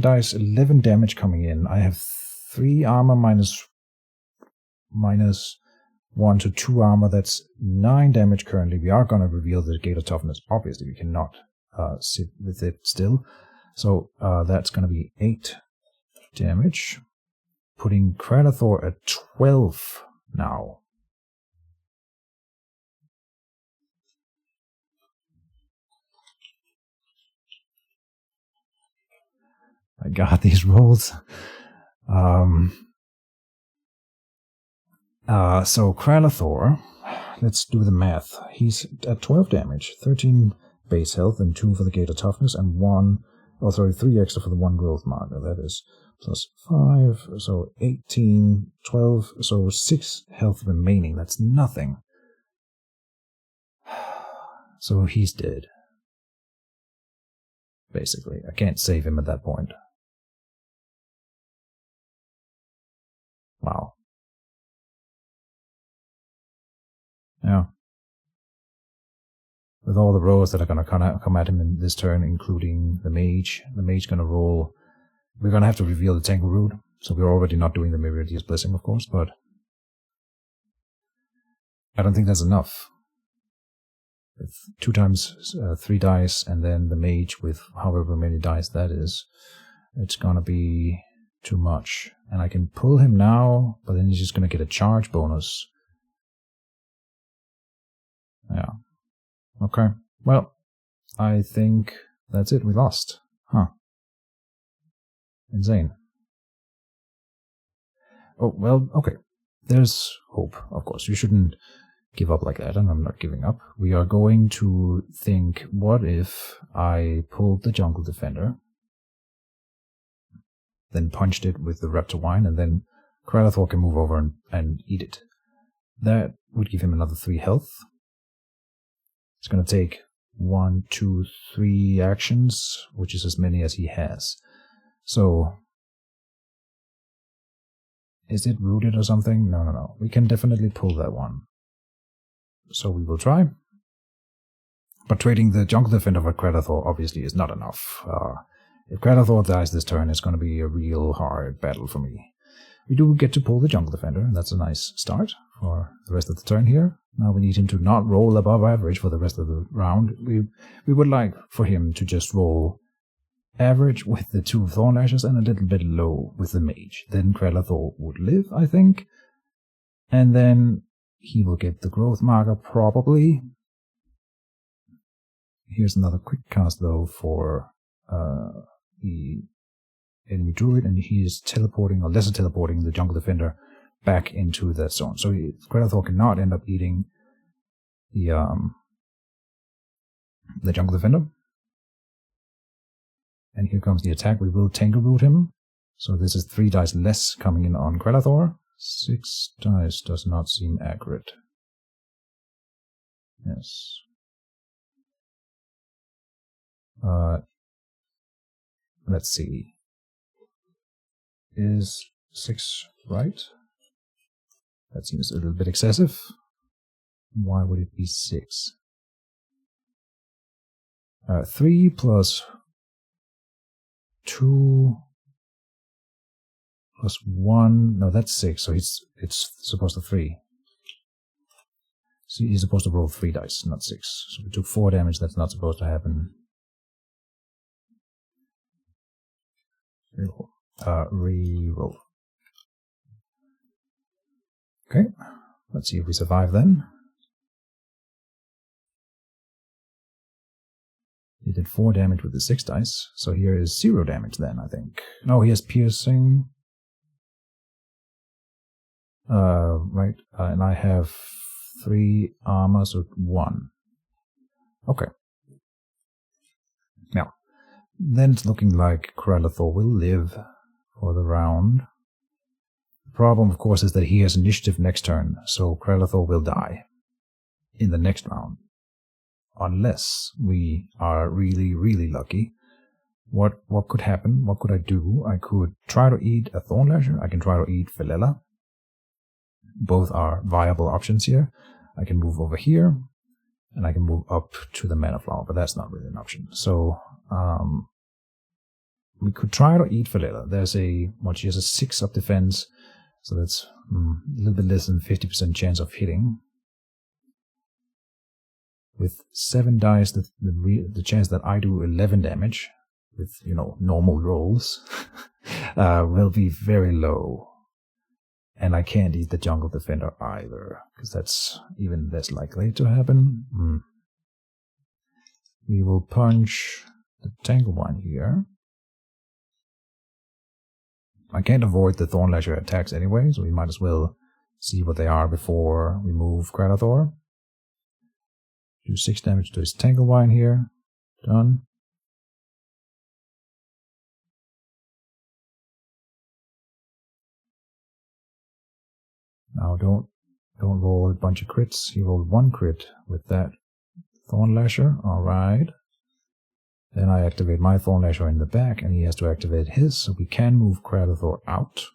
dice, 11 damage coming in. I have 3 armor minus 1 to 2 armor. That's 9 damage currently. We are going to reveal the Gate of Toughness. Obviously, we cannot sit with it still. So that's going to be 8 damage. Putting Kradathor at 12 now. I got these rolls. So Kradathor, let's do the math. He's at 12 damage, 13 base health, and 2 for the Gate of Toughness, and 3 extra for the 1 growth marker. That is plus 5, so 18, 12, so 6 health remaining. That's nothing. So he's dead. Basically, I can't save him at that point. Wow. Yeah. With all the rolls that are going to come at him in this turn, including the mage going to roll. We're going to have to reveal the Tangleroot, so we're already not doing the Meridia's Blessing, of course, but I don't think that's enough. with 2 times 3 dice, and then the mage with however many dice that is. It's gonna be too much. And I can pull him now, but then he's just gonna get a charge bonus. Yeah. Okay. Well, I think that's it. We lost. Huh. Insane. Oh, well, okay. There's hope, of course. You shouldn't give up like that, and I'm not giving up. We are going to think, what if I pulled the Jungle Defender, then punched it with the Raptor Wine, and then Kralathor can move over and eat it. That would give him another 3 health. It's going to take 1, 2, 3 actions, which is as many as he has. So, is it rooted or something? No. We can definitely pull that one. So we will try. But trading the Jungle Defender for Kralathor obviously is not enough. If Kralathor dies this turn, it's going to be a real hard battle for me. We do get to pull the Jungle Defender, and that's a nice start for the rest of the turn here. Now we need him to not roll above average for the rest of the round. We would like for him to just roll average with the 2 Thorn Lashes and a little bit low with the Mage. Then Kralathor would live, I think. And then he will get the growth marker, probably. Here's another quick cast, though, for the enemy Druid, and he is teleporting, or lesser teleporting, the Jungle Defender back into that zone. So Kralathor cannot end up eating the Jungle Defender. And here comes the attack. We will Tangle Root him. So this is 3 dice less coming in on Kralathor. 6 dice does not seem accurate. Yes. Let's see. Is 6 right? That seems a little bit excessive. Why would it be 6? 3 plus 2 plus 1. No, that's 6. So it's supposed to 3. So he's supposed to roll 3 dice, not 6. So we took 4 damage. That's not supposed to happen. Reroll. Okay, let's see if we survive then. He did 4 damage with the 6 dice, so here is 0 damage then, I think. No, he has piercing. Right, and I have 3 armor, so 1. Okay. Now, then it's looking like Kralathor will live for the round. The problem, of course, is that he has initiative next turn, so Kralathor will die in the next round. Unless we are really, really lucky. What could happen? What could I do? I could try to eat a Thorn Lasher. I can try to eat Philela. Both are viable options here. I can move over here, and I can move up to the Mana Flower, but that's not really an option. So, we could try to eat Philela. There's she has a 6 up defense, so that's a little bit less than 50% chance of hitting. With 7 dice, the chance that I do 11 damage with, normal rolls will be very low. And I can't eat the Jungle Defender either, because that's even less likely to happen. We will punch the Tangle one here. I can't avoid the Thorn Lasher attacks anyway, so we might as well see what they are before we move Kralathor. Do 6 damage to his Tanglewine here. Done. Now don't roll a bunch of crits. He rolled 1 crit with that Thorn Lasher. Alright. Then I activate my Thorn Lasher in the back, and he has to activate his, so we can move Kralathor out.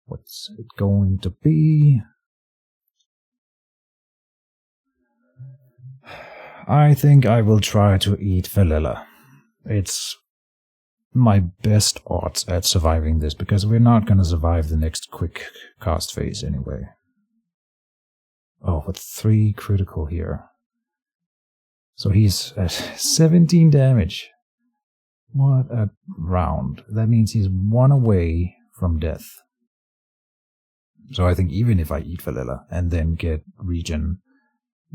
What's it going to be? I think I will try to eat Philela. It's my best odds at surviving this, because we're not going to survive the next quick cast phase anyway. Oh, with 3 critical here. So he's at 17 damage. What a round. That means he's 1 away from death. So I think even if I eat Valilla and then get regen,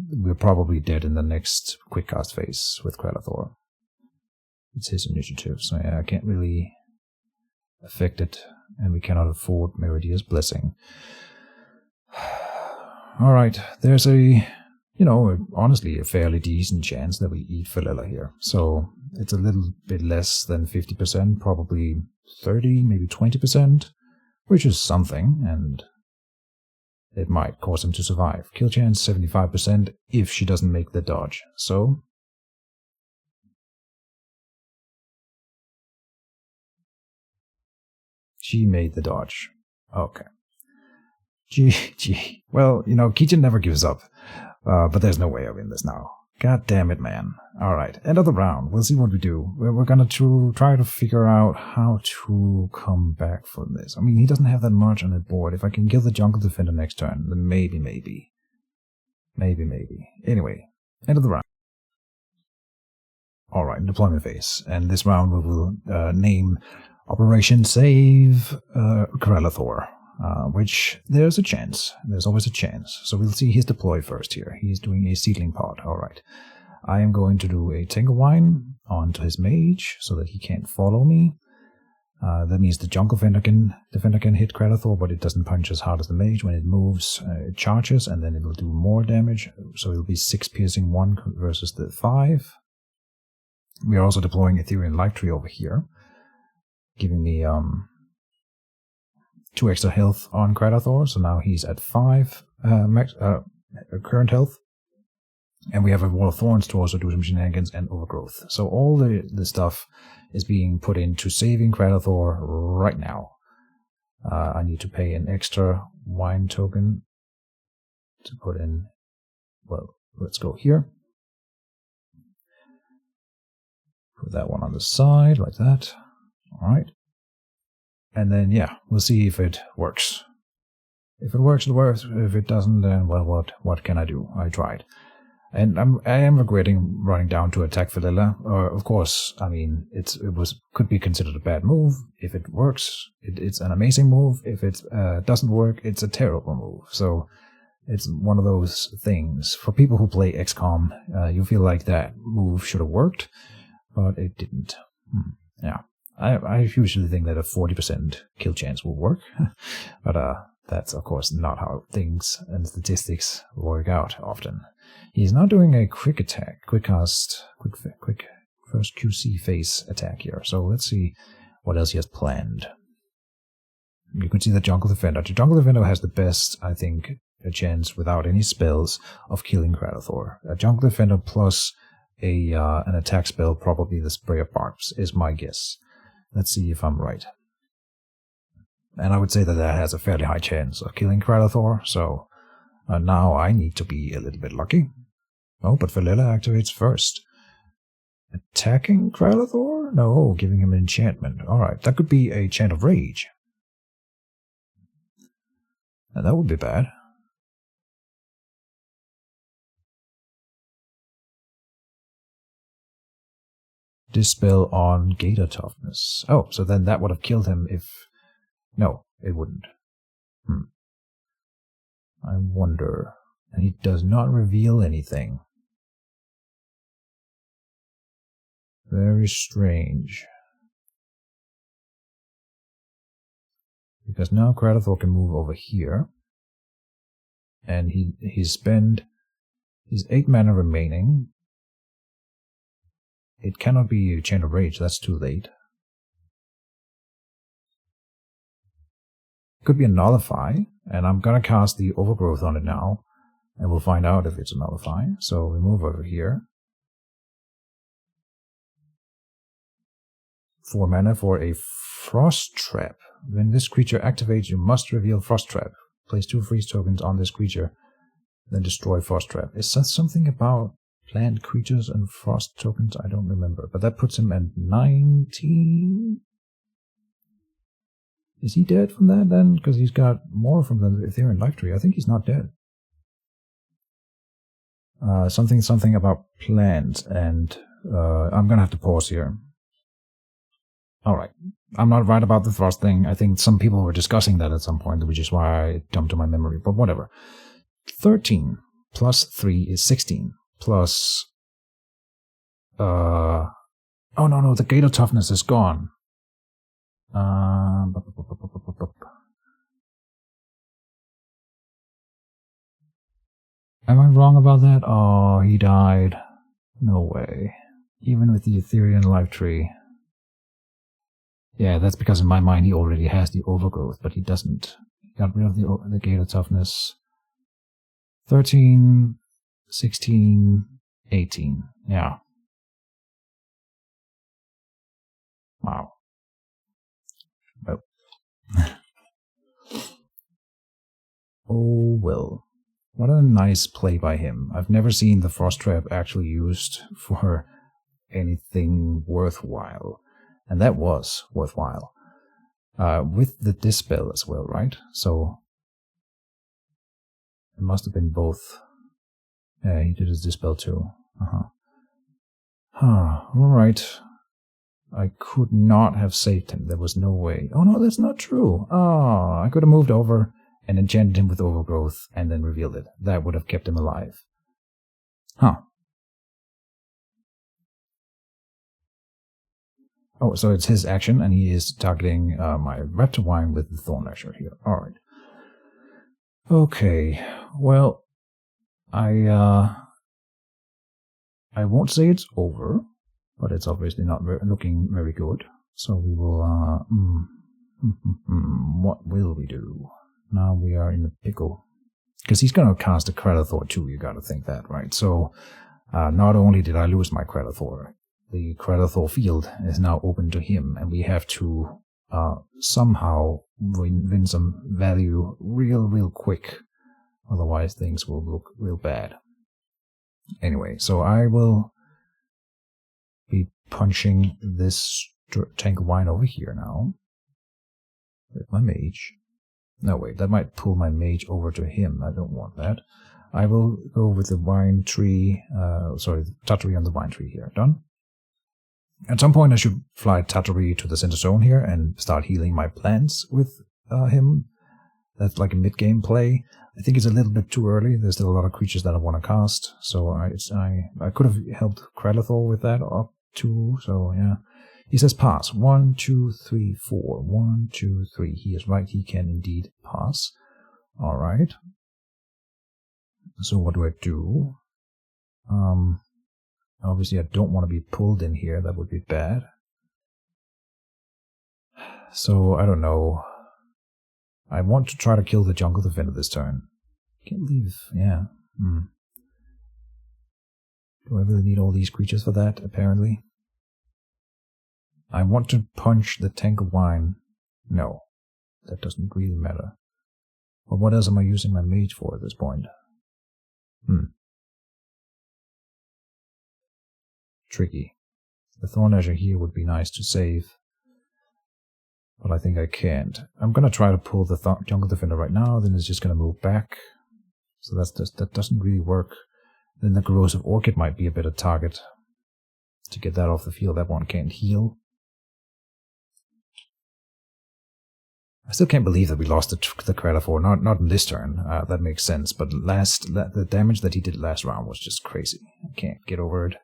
we're probably dead in the next quick cast phase with Kralathor. It's his initiative, so yeah, I can't really affect it, and we cannot afford Meridia's Blessing. Alright, there's a, honestly a fairly decent chance that we eat Valilla here. So it's a little bit less than 50%, probably 30, maybe 20%, which is something, and it might cause him to survive. Kill chance 75% if she doesn't make the dodge. So she made the dodge. Okay. GG. Well, Keejchen never gives up. But there's no way I win this now. God damn it, man. Alright, end of the round. We'll see what we do. We're gonna try to figure out how to come back from this. I mean, he doesn't have that much on the board. If I can kill the Jungle Defender next turn, then maybe. Maybe. Anyway, end of the round. Alright, deployment phase. And this round we will name Operation Save Kralathor. Which there's a chance. There's always a chance. So we'll see his deploy first here. He's doing a Seedling Pod. Alright. I am going to do a Tinkerwine onto his mage so that he can't follow me. That means the Jungle Defender can hit Kralathor, but it doesn't punch as hard as the mage. When it moves, it charges, and then it will do more damage. So it'll be 6 piercing 1 versus the 5. We are also deploying Ethereal Life Tree over here, giving me 2 extra health on Kralathor, so now he's at 5 current health. And we have a Wall of Thorns to also do some shenanigans and Overgrowth. So all the stuff is being put into saving Kralathor right now. I need to pay an extra wine token to put in. Well, let's go here. Put that one on the side, like that. Alright. And then, yeah, we'll see if it works. If it works, it works. If it doesn't, then, well, what can I do? I tried. And I am regretting running down to attack Valilla. Of course, I mean, could be considered a bad move. If it works, it's an amazing move. If it doesn't work, it's a terrible move. So it's one of those things. For people who play XCOM, you feel like that move should have worked, but it didn't. Yeah. I usually think that a 40% kill chance will work, but that's of course not how things and statistics work out often. He's not doing a quick attack, quick first QC phase attack here, so let's see what else he has planned. You can see the Jungle Defender. The Jungle Defender has the best, I think, a chance without any spells of killing Kralathor. A Jungle Defender plus an attack spell, probably the Spray of Barbs, is my guess. Let's see if I'm right. And I would say that has a fairly high chance of killing Kralathor, so now I need to be a little bit lucky. Oh, but Valilla activates first. Attacking Kralathor? No, giving him an enchantment. Alright, that could be a Chant of Rage. And that would be bad. Dispel on Gator Toughness. Oh, so then that would have killed him if... No, it wouldn't. I wonder. And he does not reveal anything. Very strange. Because now Kralathor can move over here. And he spent his 8 mana remaining. It cannot be a Chant of Rage, that's too late. Could be a Nullify, and I'm gonna cast the Overgrowth on it now, and we'll find out if it's a Nullify. So we move over here. 4 mana for a Frost Trap. When this creature activates, you must reveal Frost Trap. Place 2 freeze tokens on this creature, then destroy Frost Trap. Is that something about plant creatures and frost tokens? I don't remember. But that puts him at 19. Is he dead from that then? Because he's got more from the Ethereal Life Tree. I think he's not dead. Something about plants, and I'm gonna have to pause here. Alright. I'm not right about the thrust thing. I think some people were discussing that at some point, which is why I dumped to my memory, but whatever. 13 plus 3 is 16. Plus... oh no, the Gator Toughness is gone. Am I wrong about that? Oh, he died. No way. Even with the Ethereal Life Tree. Yeah, that's because in my mind he already has the Overgrowth, but he doesn't. He got rid of the Gator Toughness. 13, 16, 18. Yeah. Wow. Well. Oh well. What a nice play by him. I've never seen the Frost Trap actually used for anything worthwhile. And that was worthwhile. With the Dispel as well, right? So it must have been both. Yeah, he did his Dispel too. Alright. I could not have saved him. There was no way. Oh no, that's not true. Oh, I could have moved over and enchanted him with Overgrowth and then revealed it. That would have kept him alive. Huh. Oh, so it's his action, and he is targeting my Raptor Wine with the Thorn Lasher here. Alright. Okay. Well, I won't say it's over, but it's obviously not looking very good. So we will, what will we do? Now we are in the pickle. Because he's going to cast a Creditor too, you gotta think that, right? So, not only did I lose my Creditor, the Creditor field is now open to him, and we have to somehow win some value real quick. Otherwise things will look real bad. Anyway, so I will be punching this tank of wine over here now with my mage. No, wait, that might pull my mage over to him. I don't want that. I will go with the wine tree, Pjotri on the wine tree here. Done? At some point I should fly Pjotri to the center zone here and start healing my plants with him. That's like a mid-game play. I think it's a little bit too early. There's still a lot of creatures that I want to cast. So I could have helped Creditor with that up too, so yeah. He says pass. 1, 2, 3, 4. 1, 2, 3. He is right. He can indeed pass. Alright. So what do I do? Obviously I don't want to be pulled in here. That would be bad. So, I don't know. I want to try to kill the Jungle Defender this turn. Can't leave. Yeah. Do I really need all these creatures for that, apparently? I want to punch the tank of wine. No, that doesn't really matter. But what else am I using my mage for at this point? Tricky. The Thorn Lasher here would be nice to save. But I think I can't. I'm going to try to pull the Jungle Defender right now, then it's just going to move back. So that doesn't really work. Then the Corrosive Orchid might be a better target to get that off the field. That one can't heal. I still can't believe that we lost the Creditor. Not in this turn. That makes sense. But the damage that he did last round was just crazy. I can't get over it.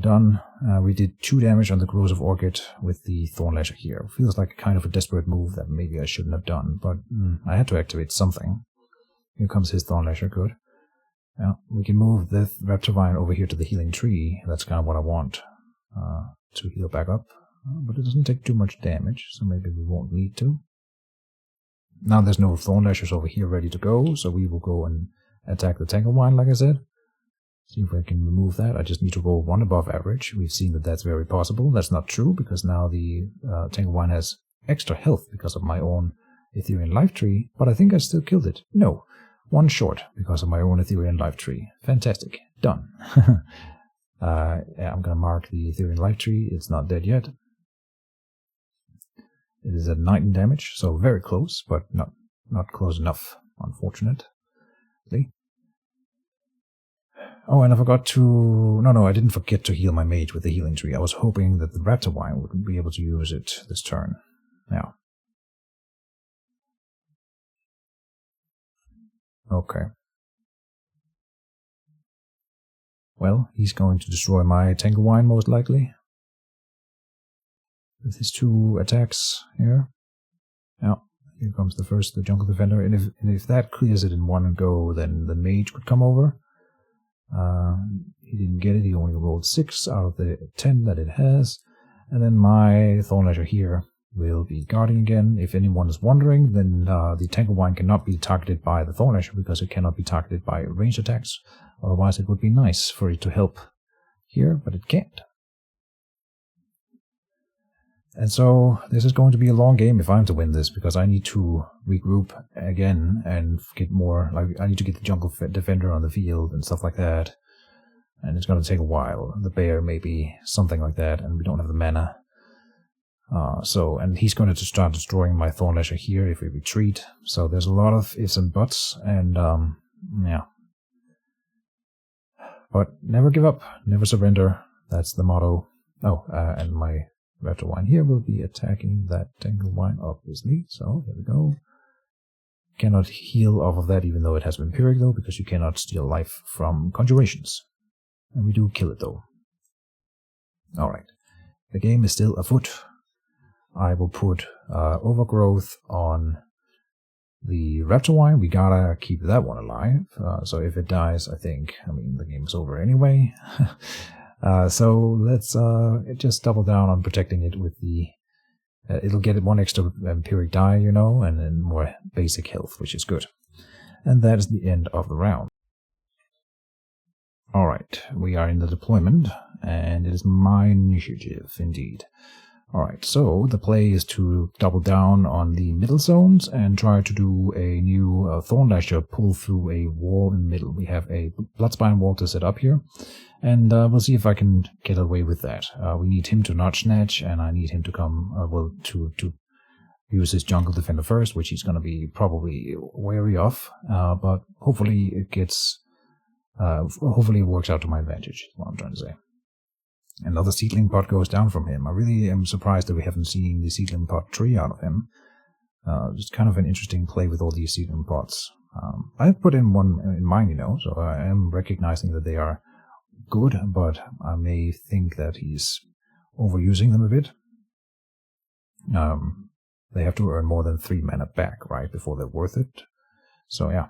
Done. We did 2 damage on the Corrosive Orchid with the Thorn Lasher here. Feels like kind of a desperate move that maybe I shouldn't have done, but I had to activate something. Here comes his Thorn Lasher, good. Yeah, we can move the Raptor Vine over here to the healing tree. That's kind of what I want to heal back up. But it doesn't take too much damage, so maybe we won't need to. Now there's no Thorn Lashers over here ready to go, so we will go and attack the Tangle Wine, like I said. See if I can remove that. I just need to roll 1 above average. We've seen that that's very possible. That's not true, because now the Tangle Wine has extra health because of my own Ethereal Life Tree, but I think I still killed it. No, 1 short because of my own Ethereal Life Tree. Fantastic. Done. Yeah, I'm going to mark the Ethereal Life Tree. It's not dead yet. It is at 19 damage, so very close, but not close enough, unfortunately. Oh, and I forgot to... No, I didn't forget to heal my mage with the healing tree. I was hoping that the Raptor Wine would be able to use it this turn. Now. Okay. Well, he's going to destroy my Tangle Wine, most likely. With his 2 attacks here. Now, here comes the Jungle Defender. And if that clears it in one go, then the mage could come over. He didn't get it. He only rolled 6 out of the 10 that it has. And then my Thornlasher here will be guarding again. If anyone is wondering, then the Tangle Wine cannot be targeted by the Thornlasher because it cannot be targeted by ranged attacks. Otherwise, it would be nice for it to help here, but it can't. And so this is going to be a long game if I'm to win this, because I need to regroup again and get more, like I need to get the Jungle Defender on the field and stuff like that. And it's going to take a while. The bear maybe, something like that, and we don't have the mana. And he's going to start destroying my Thornlasher here if we retreat. So there's a lot of ifs and buts, and yeah. But never give up, never surrender. That's the motto. Oh, and my Raptor Wine here will be attacking that Tangle Wine, obviously. So, there we go. Cannot heal off of that, even though it has Vampiric, though, because you cannot steal life from conjurations. And we do kill it, though. Alright. The game is still afoot. I will put Overgrowth on the Raptor Wine. We gotta keep that one alive. So if it dies, I mean, the game's over anyway. So let's just double down on protecting it with the... it'll get 1 extra Vampiric die, you know, and then more basic health, which is good. And that is the end of the round. Alright, we are in the deployment, and it is my initiative, indeed. Alright, so the play is to double down on the middle zones and try to do a new Thornlasher pull through a wall in the middle. We have a Bloodspine wall to set up here, and we'll see if I can get away with that. We need him to not snatch, and I need him to come, to use his Jungle Defender first, which he's going to be probably wary of, but hopefully it gets, hopefully it works out to my advantage, is what I'm trying to say. Another Seedling Pot goes down from him. I really am surprised that we haven't seen the Seedling Pot tree out of him. Just kind of an interesting play with all these Seedling Pots. I put in one in mine, you know, so I am recognizing that they are good, but I may think that he's overusing them a bit. They have to earn more than 3 mana back, right, before they're worth it. So yeah.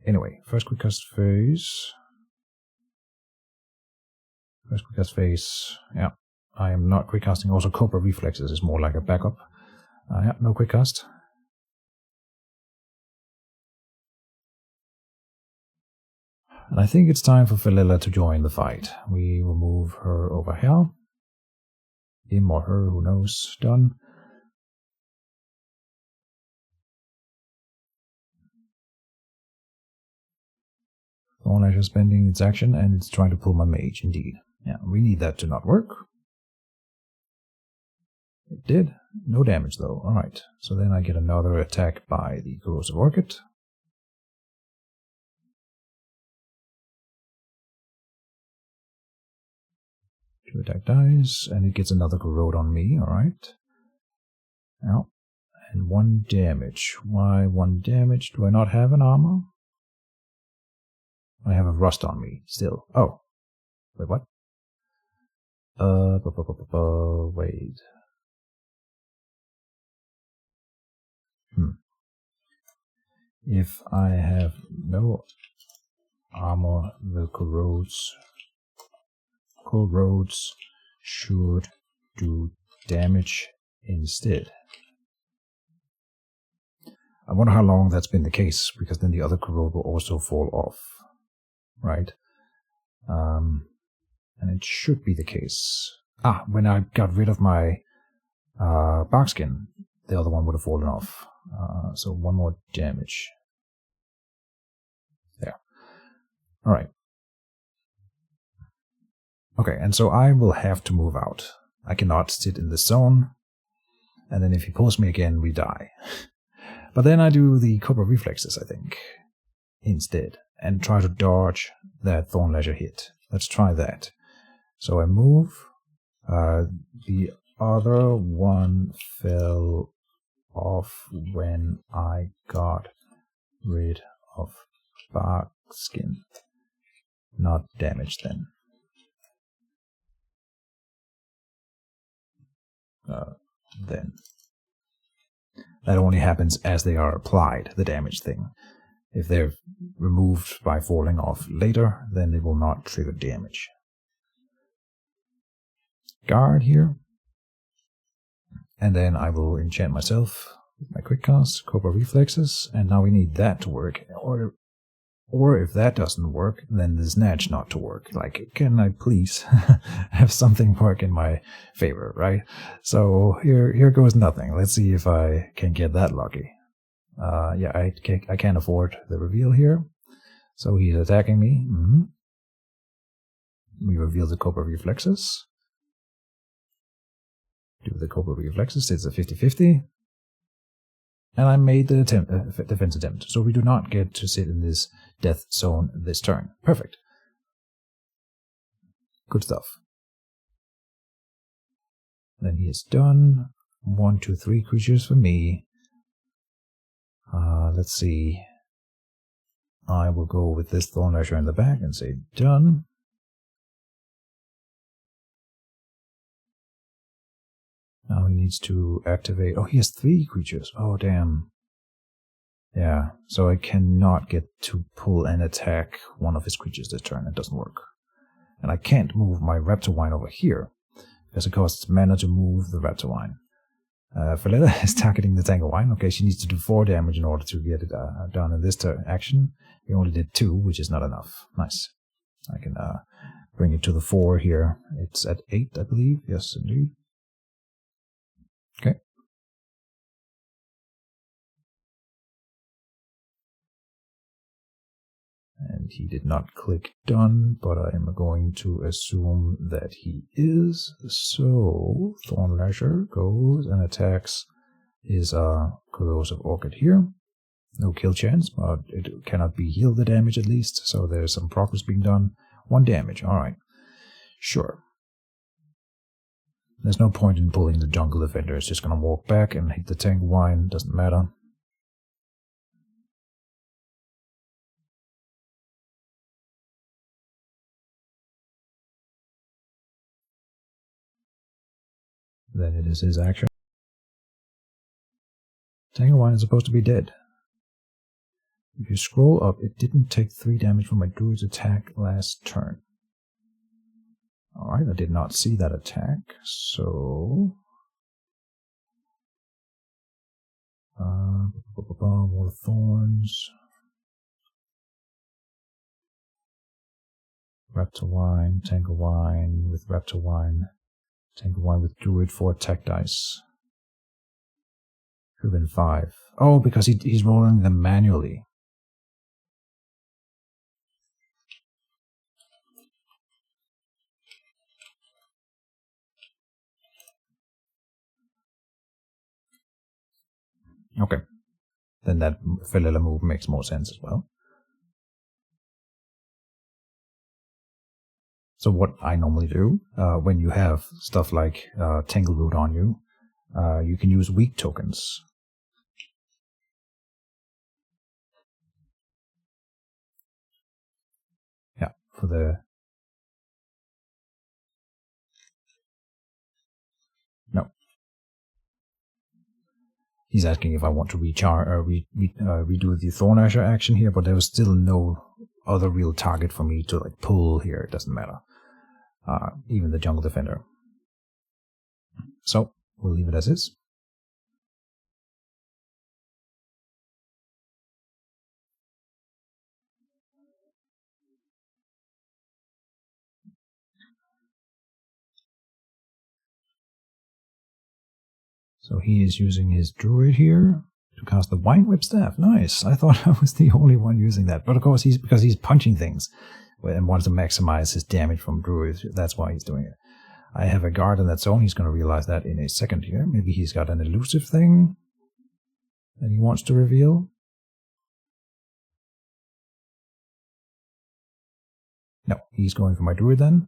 Anyway, first quick cast phase. First quick cast phase. Yeah. I am not quick casting. Also, Cobra Reflexes is more like a backup. Yeah, no quick cast. And I think it's time for Felilla to join the fight. We will move her over here. Him or her, who knows. Done. Thornlasher spending its action, and it's trying to pull my mage, indeed. Yeah, we need that to not work. It did. No damage, though. Alright, so then I get another attack by the Corrosive Orchid. Two attack dies, and it gets another Corrode on me, alright. Now, and 1 damage. Why 1 damage? Do I not have an armor? I have a rust on me, still. Oh. Wait, what? Wait. If I have no armor, the corrodes should do damage instead. I wonder how long that's been the case, because then the other corrode will also fall off. Right? And it should be the case. When I got rid of my barkskin, the other one would have fallen off. So 1 more damage. There. Alright. Okay, and so I will have to move out. I cannot sit in the zone. And then if he pulls me again, we die. But then I do the Cobra Reflexes, I think, instead. And try to dodge that Thorn Lasher hit. Let's try that. So I move. The other one fell off when I got rid of Bark Skin. Not damaged then. That only happens as they are applied, the damage thing. If they're removed by falling off later, then they will not trigger damage. Guard here. And then I will enchant myself with my quick cast, Cobra Reflexes, and now we need that to work. Or if that doesn't work, then the Snatch not to work. Like, can I please have something work in my favor, right? So here goes nothing. Let's see if I can get that lucky. Yeah, I can't afford the reveal here. So he's attacking me. We reveal the Cobra Reflexes. Do the Cobra Reflexes. It's a 50-50. And I made the defense attempt. So we do not get to sit in this death zone this turn. Perfect. Good stuff. Then he is done. 1, 2, 3 creatures for me. Let's see. I will go with this Thorn Lasher in the back and say done. Now he needs to activate. Oh, he has 3 creatures. Oh, damn. Yeah, so I cannot get to pull and attack one of his creatures this turn. It doesn't work. And I can't move my Reptowine over here, because it costs mana to move the Reptowine. Faletta is targeting the Tanglewine. Okay, she needs to do 4 damage in order to get it done in this action. We only did 2, which is not enough. Nice. I can bring it to the 4 here. It's at 8, I believe. Yes, indeed. Okay. And he did not click done, but I am going to assume that he is. So Thorn Lasher goes and attacks his Corrosive Orchid here. No kill chance, but it cannot be healed the damage at least, so there's some progress being done. 1 damage, alright. Sure. There's no point in pulling the Jungle Defender, it's just gonna walk back and hit the Tanglewine, doesn't matter. Then it is his action. Tanglewine is supposed to be dead. If you scroll up, it didn't take 3 damage from my Druid's attack last turn. Alright, I did not see that attack, so... more thorns. Reptowine, Tanglewine with Reptowine. Tanglewine with Druid 4 attack dice. Should have been 5. Oh, because he's rolling them manually. Okay. Then that Faletta move makes more sense as well. So what I normally do, when you have stuff like Tangleroot on you, you can use weak tokens. Yeah, for the... No. He's asking if I want to redo the Thorn Lasher action here, but there was still no other real target for me to like pull here. It doesn't matter. Even the Jungle Defender. So, we'll leave it as is. So he is using his Druid here to cast the Wine Whip Staff. Nice. I thought I was the only one using that. But of course, because he's punching things. and wants to maximize his damage from Druid. That's why he's doing it. I have a guard in that zone. He's going to realize that in a second here. Maybe he's got an elusive thing that he wants to reveal. No, he's going for my Druid then.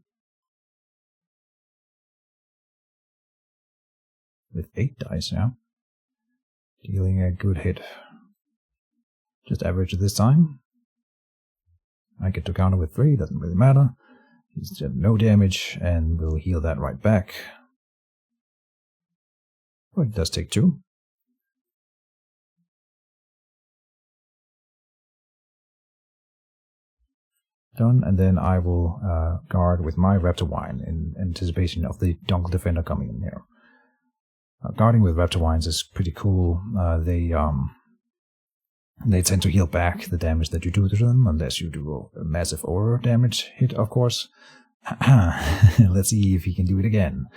With 8 dice, yeah. Dealing a good hit. Just average it this time. I get to counter with 3, doesn't really matter. He's done no damage, and we'll heal that right back. Oh, it does take 2. Done, and then I will guard with my Raptor Wine in anticipation of the Dongle Defender coming in here. Guarding with Raptor Wines is pretty cool. They tend to heal back the damage that you do to them, unless you do a massive aura damage hit, of course. Let's see if he can do it again.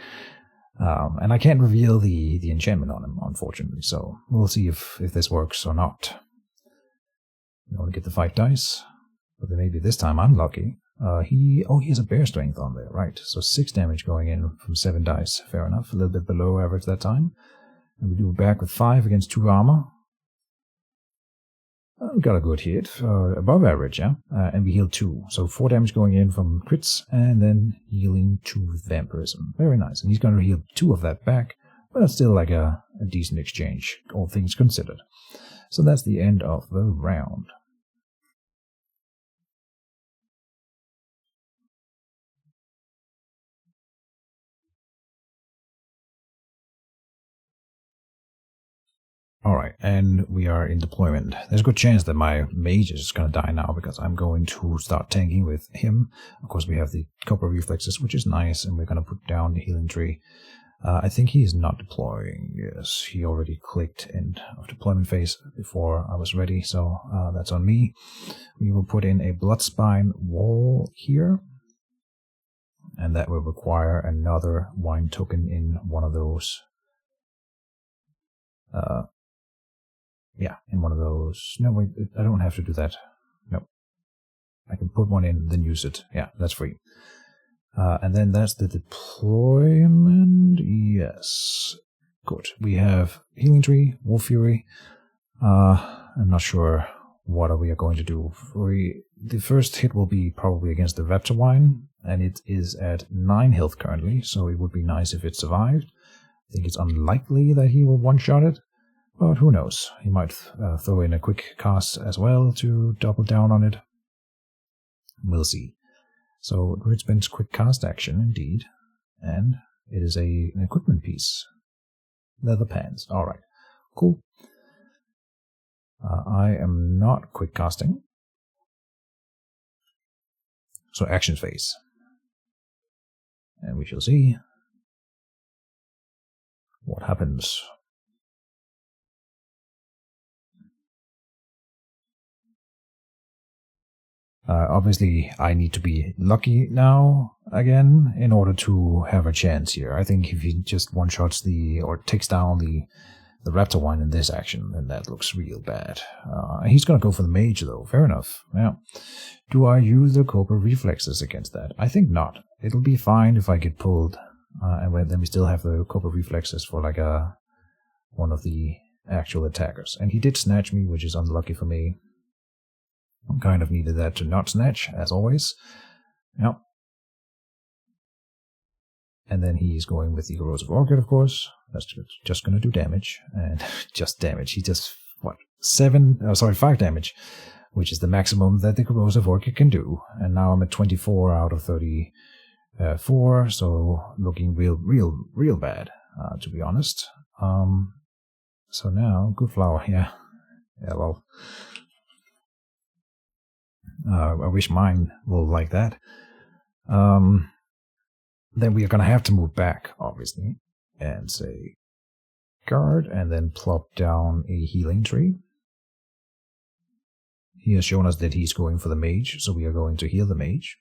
And I can't reveal the enchantment on him, unfortunately, so we'll see if this works or not. We want to get the 5 dice, but then maybe this time I'm lucky. He has a bear strength on there, right? So 6 damage going in from 7 dice, fair enough, a little bit below average that time. And we do it back with 5 against 2 armor. We got a good hit, above average, yeah? And we heal 2. So 4 damage going in from crits, and then healing 2 with vampirism. Very nice. And he's going to heal 2 of that back, but it's still like a decent exchange, all things considered. So that's the end of the round. Alright, and we are in deployment. There's a good chance that my mage is going to die now, because I'm going to start tanking with him. Of course, we have the copper reflexes, which is nice, and we're going to put down the healing tree. I think he is not deploying. Yes, he already clicked end of deployment phase before I was ready, so that's on me. We will put in a Bloodspine wall here, and that will require another wine token in one of those. Yeah, in one of those. No, wait, I don't have to do that. No. I can put one in, then use it. Yeah, that's free. And then that's the deployment. Yes. Good. We have Healing Tree, Wolf Fury. I'm not sure what we are going to do. The first hit will be probably against the Raptor Wine, and it is at 9 health currently, so it would be nice if it survived. I think it's unlikely that he will one-shot it. But who knows, he might throw in a quick cast as well to double down on it. We'll see. So Druid spends quick cast action indeed, and it is an equipment piece. Leather pants, alright, cool. I am not quick casting. So action phase. And we shall see what happens. Obviously, I need to be lucky now, again, in order to have a chance here. I think if he just one-shots or takes down the Raptor Wine in this action, then that looks real bad. He's gonna go for the Mage, though. Fair enough. Yeah. Do I use the Cobra Reflexes against that? I think not. It'll be fine if I get pulled, and then we still have the Cobra Reflexes for like one of the actual attackers. And he did snatch me, which is unlucky for me. Kind of needed that to not snatch, as always. Yep. And then he's going with the Corrosive Orchid, of course. That's just going to do damage. And just damage. He does, what, 5 damage, which is the maximum that the Corrosive Orchid can do. And now I'm at 24 out of 34, so looking real bad, to be honest. So now, good flower, yeah. Yeah, well. I wish mine will like that. Then we are going to have to move back, obviously, and say guard, and then plop down a healing tree. He has shown us that he's going for the mage, so we are going to heal the mage.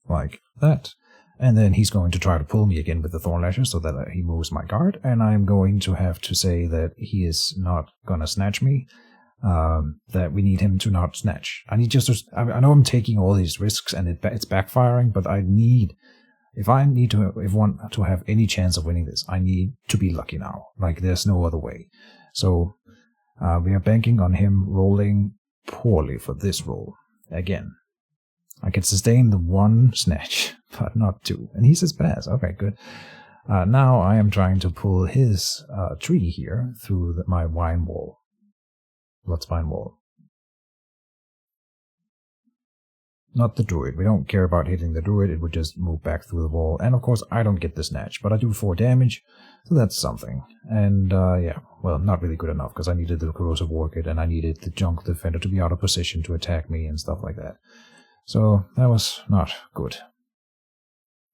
Like that. And then he's going to try to pull me again with the Thorn Lashes so that he moves my guard, and I'm going to have to say that he is not going to snatch me. that we need him to not snatch. I know I'm taking all these risks and it's backfiring, but if I want to have any chance of winning this, I need to be lucky now. Like, there's no other way. So we are banking on him rolling poorly for this roll. Again, I can sustain the one snatch, but not two. And he says pass. Okay, good. Now I am trying to pull his tree here through my wine wall. Bloodspine wall. Not the druid. We don't care about hitting the druid. It would just move back through the wall. And of course, I don't get the snatch, but I do 4 damage, so that's something. And yeah, well, not really good enough, because I needed the corrosive orchid, and I needed the jungle defender to be out of position to attack me and stuff like that. So that was not good.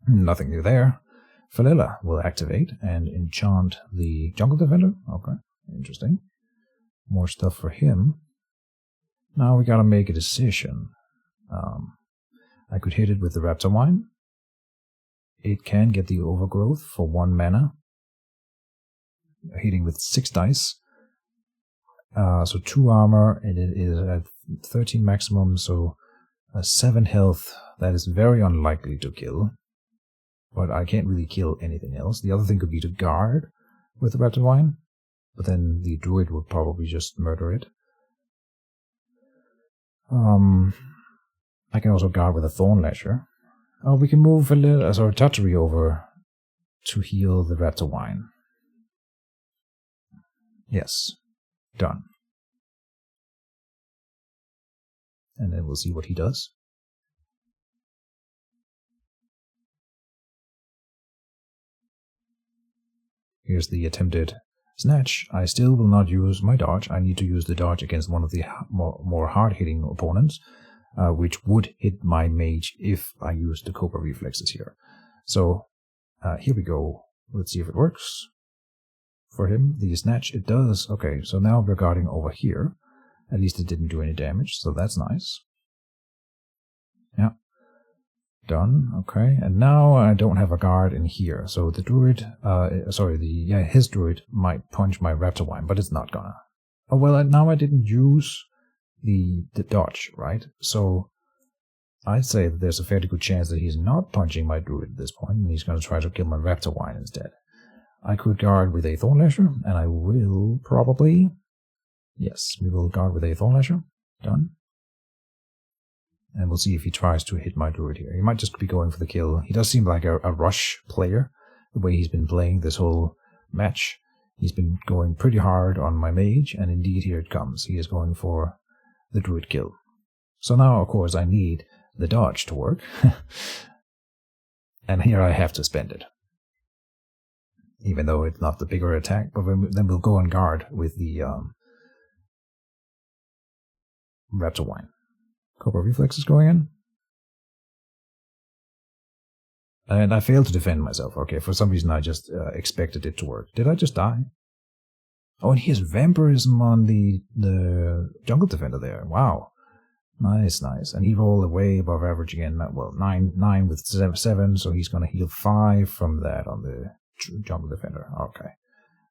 Nothing new there. Falilla will activate and enchant the jungle defender. Okay, interesting. More stuff for him. Now we gotta make a decision. I could hit it with the Raptor Wine. It can get the overgrowth for 1 mana. Hitting with 6 dice. So 2 armor, and it is at 13 maximum, so 7 health. That is very unlikely to kill. But I can't really kill anything else. The other thing could be to guard with the Raptor Wine, but then the druid would probably just murder it. I can also guard with a Thorn Lasher. Oh, we can move Pjotri over to heal the Raptor Wine. Yes. Done. And then we'll see what he does. Here's the attempted snatch. I still will not use my dodge. I need to use the dodge against one of the more hard-hitting opponents, which would hit my mage if I use the Cobra reflexes here. So here we go. Let's see if it works. For him, the snatch, it does. Okay, so now we're guarding over here. At least it didn't do any damage, so that's nice. Yeah. Done. Okay, and now I don't have a guard in here, so the druid, his druid might punch my Raptor Wine, but it's not gonna. Oh well, now I didn't use the dodge, right? So I'd say that there's a fairly good chance that he's not punching my druid at this point, and he's gonna try to kill my Raptor Wine instead. I could guard with a Thorn Lasher, and I will probably. Yes, we will guard with a Thorn Lasher. Done. And we'll see if he tries to hit my druid here. He might just be going for the kill. He does seem like a rush player, the way he's been playing this whole match. He's been going pretty hard on my mage, and indeed here it comes. He is going for the druid kill. So now, of course, I need the dodge to work. And here I have to spend it. Even though it's not the bigger attack, but then we'll go on guard with the Raptor Wine. Cobra Reflex is going in. And I failed to defend myself. Okay, for some reason I just expected it to work. Did I just die? Oh, and he has Vampirism on the Jungle Defender there. Wow. Nice, nice. And he rolled way above average again. Well, 9 with 7, so he's going to heal 5 from that on the Jungle Defender. Okay.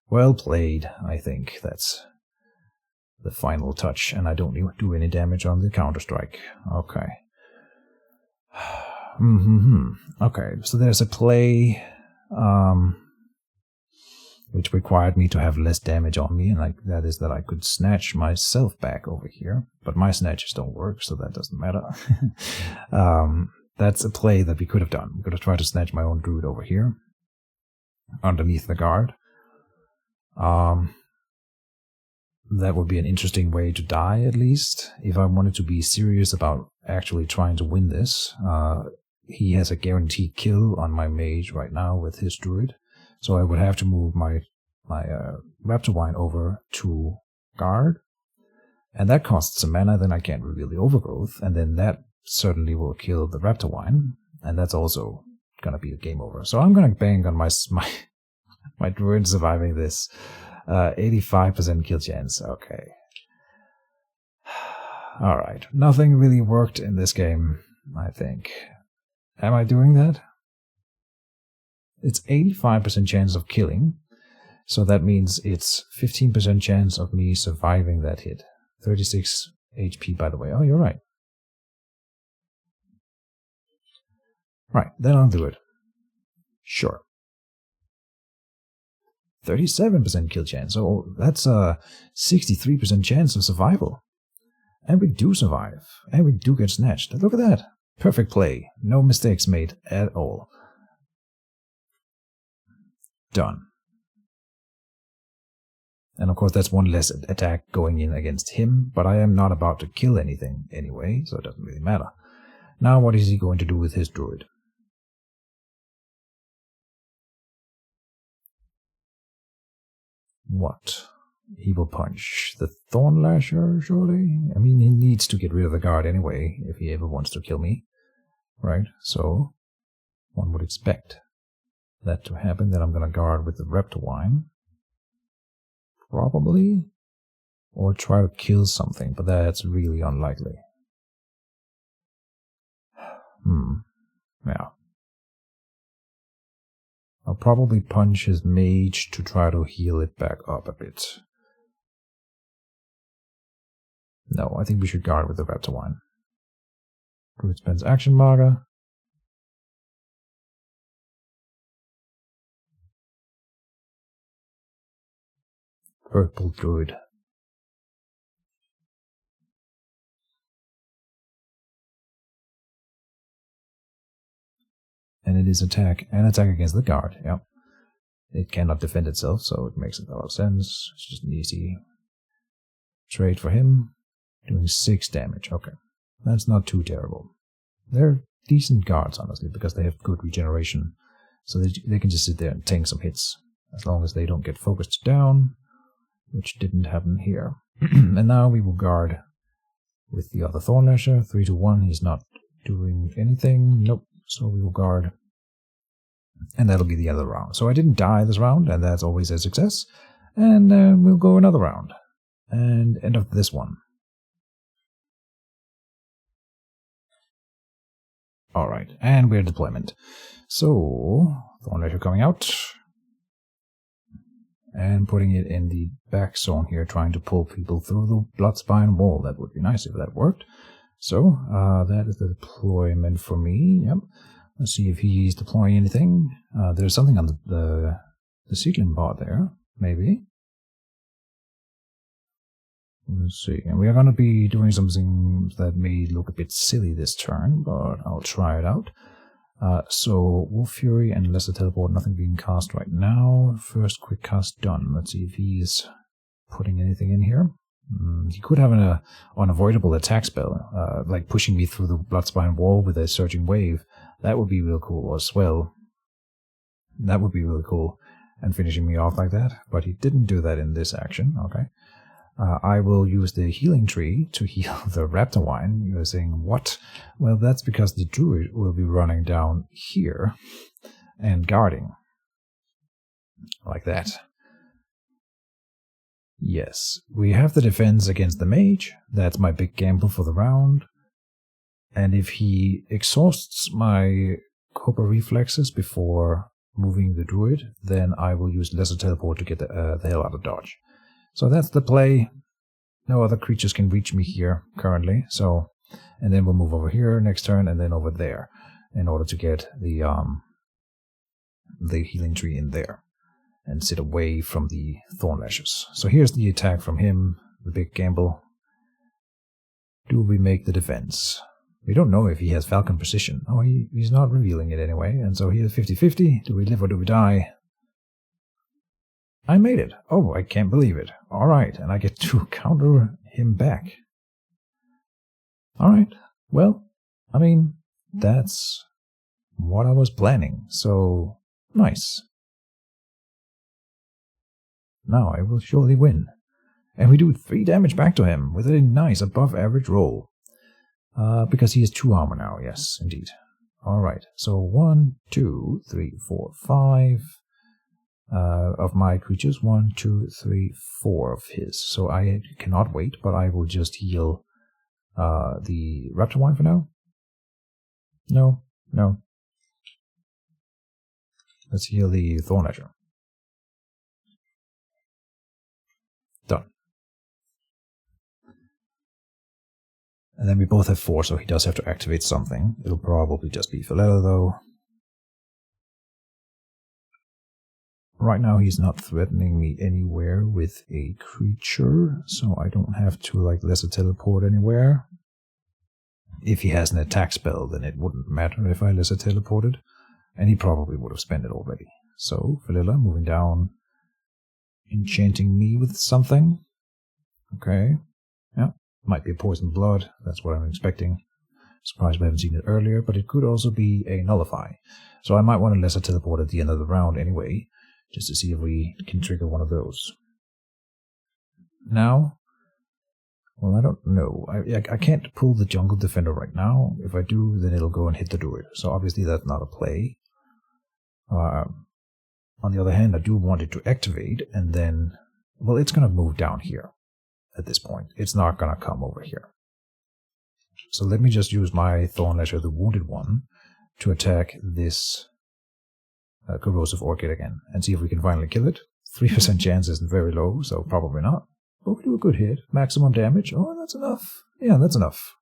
Well played, I think. That's the final touch, and I don't do any damage on the counter-strike. Okay. Okay, so there's a play which required me to have less damage on me, and that is that I could snatch myself back over here, but my snatches don't work, so that doesn't matter. That's a play that we could have done. We could have tried to snatch my own druid over here, underneath the guard. That would be an interesting way to die, at least. If I wanted to be serious about actually trying to win this, he has a guaranteed kill on my mage right now with his druid. So I would have to move my Raptor Wine over to guard. And that costs some mana, then I can't reveal the overgrowth. And then that certainly will kill the Raptor Wine. And that's also going to be a game over. So I'm going to bank on my druid surviving this. 85% kill chance. Okay. Alright. Nothing really worked in this game, I think. Am I doing that? It's 85% chance of killing. So that means it's 15% chance of me surviving that hit. 36 HP, by the way. Oh, you're right. Right, then I'll do it. Sure. 37% kill chance. So that's a 63% chance of survival. And we do survive. And we do get snatched. Look at that. Perfect play. No mistakes made at all. Done. And of course that's one less attack going in against him, but I am not about to kill anything anyway, so it doesn't really matter. Now what is he going to do with his druid? What? He will punch the Thorn Lasher, surely? I mean, he needs to get rid of the guard anyway, if he ever wants to kill me. Right? So, one would expect that to happen. Then I'm going to guard with the Reptowine. Probably. Or try to kill something, but that's really unlikely. Yeah. I'll probably punch his mage to try to heal it back up a bit. No, I think we should guard with the Reptowine. Druid spends action marker. Purple Druid. And it is attack, and attack against the guard, yeah. It cannot defend itself, so it makes a lot of sense. It's just an easy trade for him. Doing 6 damage, okay. That's not too terrible. They're decent guards, honestly, because they have good regeneration. So they can just sit there and tank some hits, as long as they don't get focused down, which didn't happen here. And now we will guard with the other Thorn Lasher. 3-1, he's not doing anything. Nope. So we will guard. And that'll be the other round. So I didn't die this round, and that's always a success. And we'll go another round. And end of this one. Alright, and we're deployment. So, Thorn Lasher coming out. And putting it in the back zone here, trying to pull people through the Bloodspine wall. That would be nice if that worked. So, that is the deployment for me. Yep. Let's see if he's deploying anything. There's something on the Seedling bot there, maybe. Let's see. And we are going to be doing something that may look a bit silly this turn, but I'll try it out. So, Wolf Fury and Lesser Teleport, nothing being cast right now. First quick cast done. Let's see if he's putting anything in here. He could have an unavoidable attack spell, like pushing me through the Bloodspine wall with a Surging Wave. That would be real cool as well. That would be really cool. And finishing me off like that. But he didn't do that in this action. Okay. I will use the healing tree to heal the Reptowine. You're saying, what? Well, that's because the Druid will be running down here and guarding. Like that. Yes, we have the defense against the mage. That's my big gamble for the round. And if he exhausts my Cobra reflexes before moving the Druid, then I will use Lesser Teleport to get the hell out of dodge. So that's the play. No other creatures can reach me here currently. So, and then we'll move over here next turn, and then over there, in order to get the healing tree in there and sit away from the Thorn Lashers. So here's the attack from him, the big gamble. Do we make the defense? We don't know if he has Falcon Precision. Oh, he's not revealing it anyway, and so here's 50-50. Do we live or do we die? I made it. Oh, I can't believe it. Alright, and I get to counter him back. Alright, well, I mean, that's what I was planning, so nice. Now I will surely win. And we do 3 damage back to him with a nice above average roll. Because he has 2 armor now, yes, indeed. Alright, so 1, 2, 3, 4, 5 of my creatures. 1, 2, 3, 4 of his. So I cannot wait, but I will just heal the Reptowine for now. No. Let's heal the Thorn Lasher. Done. And then we both have 4, so he does have to activate something. It'll probably just be Philella, though. Right now he's not threatening me anywhere with a creature, so I don't have to like lesser teleport anywhere. If he has an attack spell, then it wouldn't matter if I lesser teleported, and he probably would have spent it already. So, Philella moving down, enchanting me with something. Okay. Yeah, might be a poison blood, that's what I'm expecting. Surprised we haven't seen it earlier, but it could also be a nullify. So I might want to lesser teleport at the end of the round anyway, just to see if we can trigger one of those. Now, well, I don't know. I can't pull the Jungle Defender right now. If I do, then it'll go and hit the Druid. So obviously that's not a play. On the other hand, I do want it to activate, and then, well, it's going to move down here at this point. It's not going to come over here. So let me just use my Thornlasher, the Wounded One, to attack this Corrosive Orchid again, and see if we can finally kill it. 3% chance isn't very low, so probably not. But we do a good hit. Maximum damage. Oh, that's enough. Yeah, that's enough.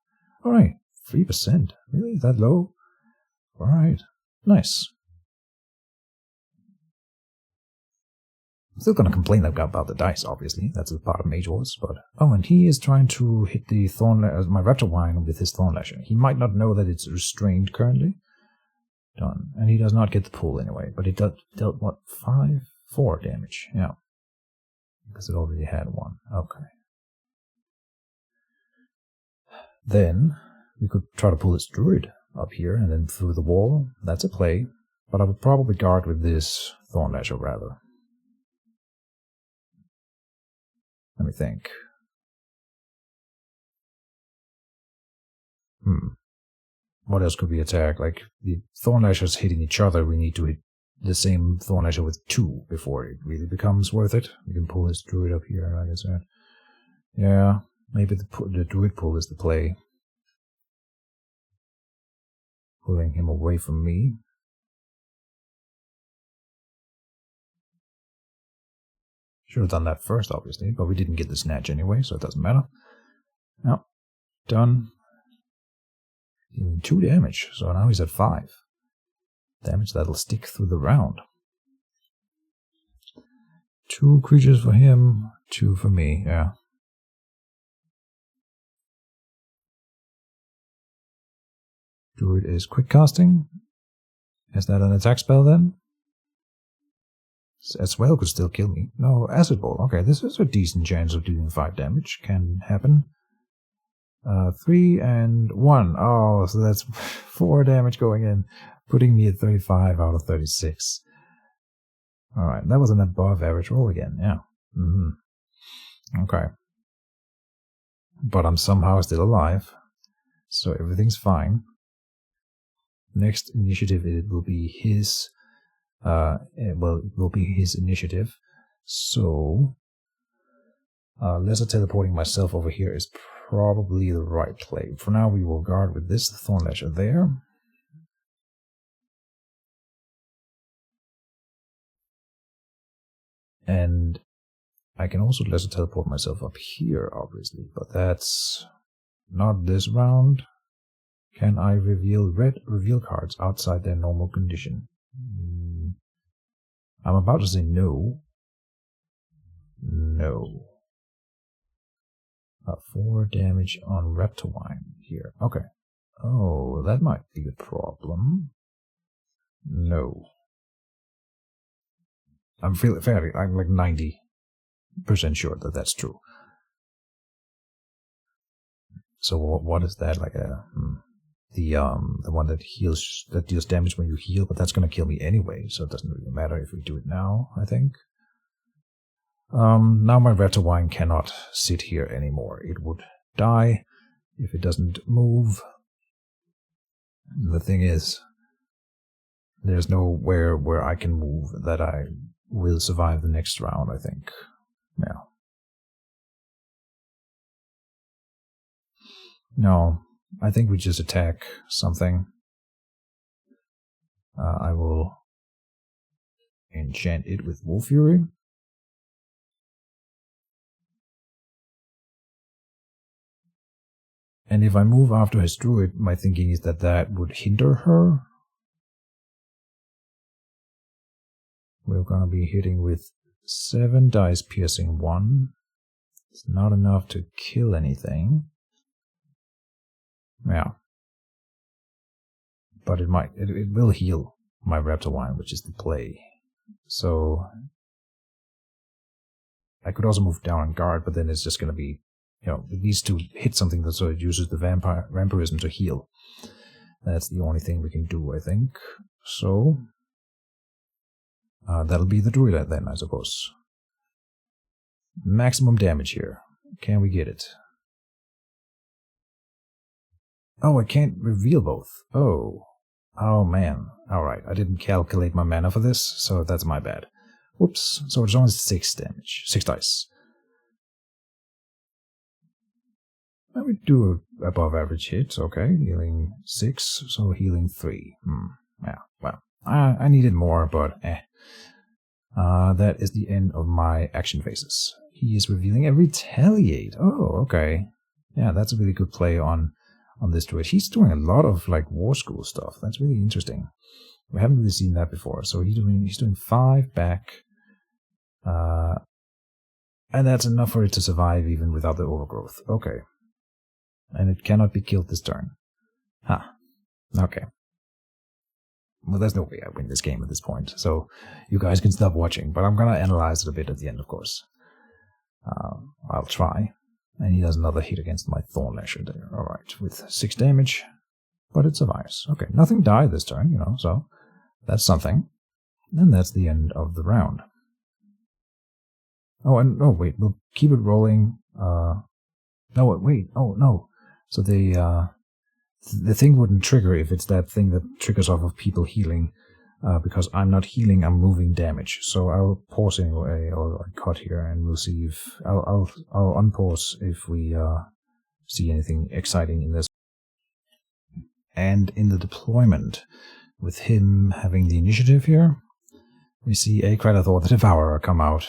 Alright, 3%. Really? That low? Alright, nice. I'm still going to complain about the dice, obviously. That's a part of Mage Wars, but... Oh, and he is trying to hit the my Raptor Wine with his Thornlasher. He might not know that it's restrained currently. Done. And he does not get the pull anyway, but it dealt, what, 4 damage? Yeah. Because it already had 1. Okay. Then, we could try to pull this Druid up here and then through the wall. That's a play, but I would probably guard with this Thornlasher rather. Let me think. What else could we attack? Like, the Thornlashers hitting each other, we need to hit the same Thornlasher with 2 before it really becomes worth it. We can pull this Druid up here, like I said. Yeah, maybe the Druid pull is the play. Pulling him away from me. Should have done that first, obviously, but we didn't get the snatch anyway, so it doesn't matter. No, done. 2 damage, so now he's at 5. Damage that'll stick through the round. 2 creatures for him, 2 for me, yeah. Druid is quick casting. Is that an attack spell then? As well could still kill me. No, Acid Ball. Okay, this is a decent chance of doing 5 damage. Can happen. 3 and 1. Oh, so that's 4 damage going in, putting me at 35 out of 36. Alright, that was an above average roll again, yeah. Okay. But I'm somehow still alive, so everything's fine. Next initiative, it will be his... it will be his initiative. So, lesser teleporting myself over here is probably the right play. For now, we will guard with this Thornlasher there. And I can also lesser teleport myself up here, obviously, but that's not this round. Can I reveal reveal cards outside their normal condition? I'm about to say no. No. 4 damage on Reptowine here. Okay. Oh, that might be a problem. No. I'm like 90% sure that that's true. So what is that? Like the one that deals damage when you heal, but that's gonna kill me anyway, so it doesn't really matter if we do it now, I think. Now my Reptowine cannot sit here anymore. It would die if it doesn't move. And the thing is, there's nowhere where I can move that I will survive the next round, I think. Yeah. No, I think we just attack something. I will enchant it with Wolf Fury. And if I move after his druid, my thinking is that that would hinder her. We're gonna be hitting with 7 dice piercing 1. It's not enough to kill anything. Yeah. But it will heal my Raptor Wine, which is the play. So I could also move down on guard, but then it's just gonna be, it needs to hit something that sort of uses the vampirism to heal. That's the only thing we can do, I think. So that'll be the druid then, I suppose. Maximum damage here. Can we get it? Oh, I can't reveal both. Oh man. Alright, I didn't calculate my mana for this, so that's my bad. Whoops. So it's only 6 damage. 6 dice. Let me do above average hit. Okay, healing 6, so healing 3. Yeah, well, I needed more, but that is the end of my action phases. He is revealing a retaliate. Oh, okay. Yeah, that's a really good play on this druid. He's doing a lot of like war school stuff. That's really interesting. We haven't really seen that before. So he's doing 5 back. And that's enough for it to survive even without the overgrowth. Okay. And it cannot be killed this turn. Huh. Okay. Well, there's no way I win this game at this point, so you guys can stop watching, but I'm gonna analyze it a bit at the end, of course. I'll try. And he does another hit against my Thorn Lasher there. Alright, with 6 damage, but it survives. Okay, nothing died this turn, so that's something. And that's the end of the round. Oh, and wait, we'll keep it rolling. No, wait, oh no. So the thing wouldn't trigger if it's that thing that triggers off of people healing, because I'm not healing, I'm moving damage. So I'll pause anyway, or cut here, and we'll see if I'll unpause if we see anything exciting in this. And in the deployment, with him having the initiative here, we see a Kratathor the Devourer come out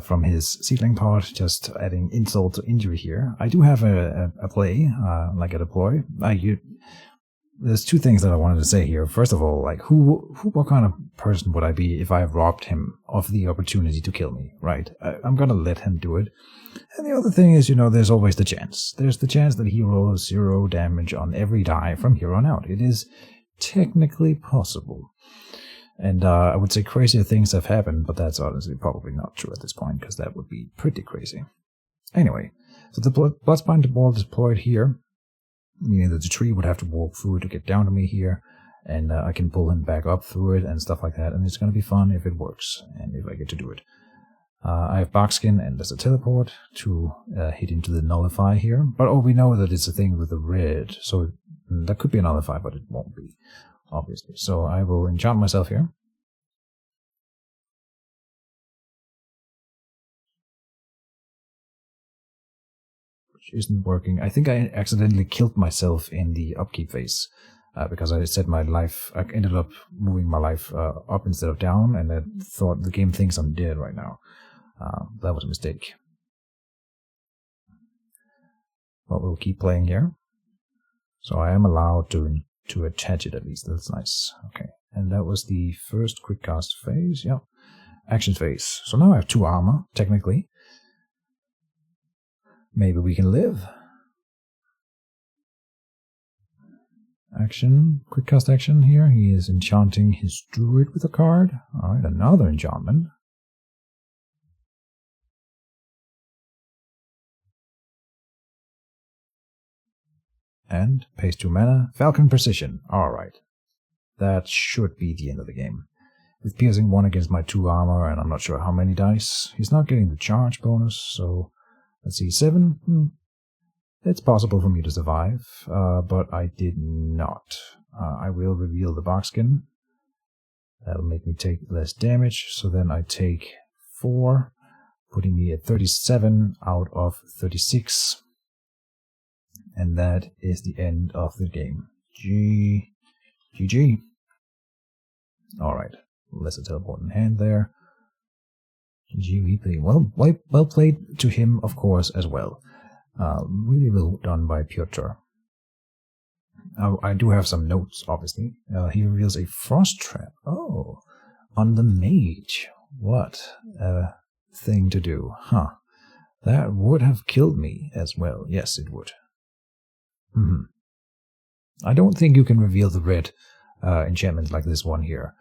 from his seedling pod, just adding insult to injury here. I do have a play, like a deploy. There's 2 things that I wanted to say here. First of all, like what kind of person would I be if I robbed him of the opportunity to kill me, right? I'm gonna let him do it. And the other thing is, there's always the chance. There's the chance that he rolls 0 damage on every die from here on out. It is technically possible. And I would say crazier things have happened, but that's honestly probably not true at this point, because that would be pretty crazy. Anyway, so the Bloodspine Ball deployed here, meaning that the tree would have to walk through it to get down to me here, and I can pull him back up through it and stuff like that, and it's going to be fun if it works, and if I get to do it. I have Barkskin and there's a teleport to hit into the Nullify here, but we know that it's a thing with the red, so that could be a Nullify, but it won't be, obviously. So I will enchant myself here. Which isn't working. I think I accidentally killed myself in the upkeep phase, because I set my life, I ended up moving my life up instead of down, and I thought the game thinks I'm dead right now. That was a mistake. But we'll keep playing here. So I am allowed to attach it at least. That's nice. Okay. And that was the first quick cast phase. Yep. Action phase. So now I have 2 armor, technically. Maybe we can live. Action. Quick cast action here. He is enchanting his Druid with a card. Alright, another enchantment. And pays 2 mana. Falcon Precision. Alright. That should be the end of the game. With piercing 1 against my 2 armor, and I'm not sure how many dice. He's not getting the charge bonus, so let's see, 7. It's possible for me to survive, but I did not. I will reveal the Barkskin. That'll make me take less damage, so then I take 4, putting me at 37 out of 36. And that is the end of the game. GG. Alright, let's teleport in hand there. GG replay. Well played to him, of course, as well. Really well done by Pjotri. I do have some notes, obviously. He reveals a frost trap. Oh, on the mage. What a thing to do. Huh. That would have killed me as well. Yes, it would. I don't think you can reveal the red enchantments like this one here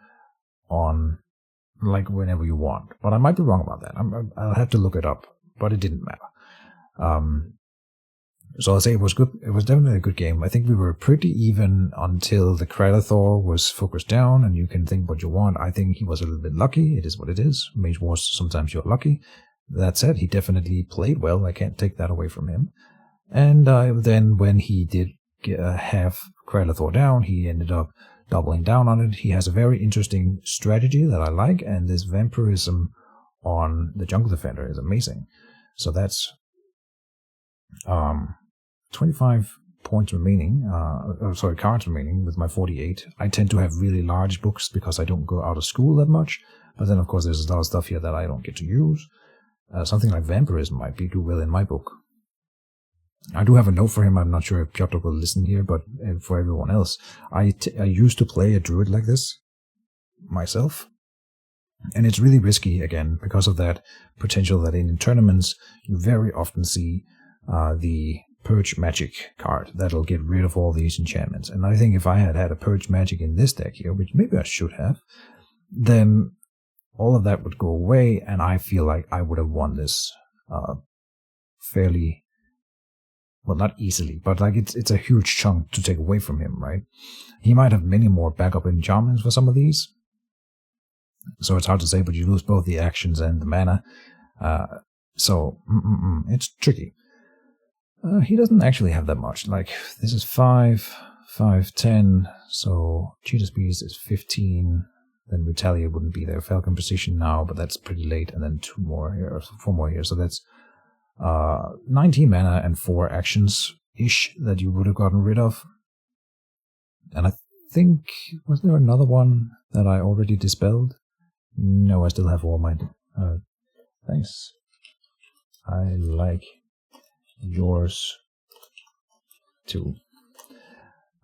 on, like, whenever you want. But I might be wrong about that. I'll have to look it up. But it didn't matter. So I'll say it was good. It was definitely a good game. I think we were pretty even until the Kralathor was focused down, and you can think what you want. I think he was a little bit lucky. It is what it is. Mage Wars, sometimes you're lucky. That said, he definitely played well. I can't take that away from him. And then when he did have Kralathor down, he ended up doubling down on it. He has a very interesting strategy that I like, and this vampirism on the Jungle Defender is amazing. So that's 25 points remaining, cards remaining with my 48. I tend to have really large books because I don't go out of school that much, but then of course there's a lot of stuff here that I don't get to use. Something like vampirism might be do well in my book. I do have a note for him. I'm not sure if Pjotri will listen here, but for everyone else, I used to play a druid like this myself. And it's really risky, again, because of that potential that in tournaments you very often see the Purge Magic card that'll get rid of all these enchantments. And I think if I had had a Purge Magic in this deck here, which maybe I should have, then all of that would go away, and I feel like I would have won this fairly, well, not easily, but like it's a huge chunk to take away from him, right? He might have many more backup enchantments for some of these, so it's hard to say, but you lose both the actions and the mana, so it's tricky. He doesn't actually have that much. Like, this is 5, 10, so Cheetah's Beast is 15, then Retaliate wouldn't be there. Falcon Precision now, but that's pretty late, and then 2 more here, or 4 more here, so that's 19 mana and 4 actions-ish that you would have gotten rid of. And I think, was there another one that I already dispelled? No, I still have all my... thanks. I like yours too.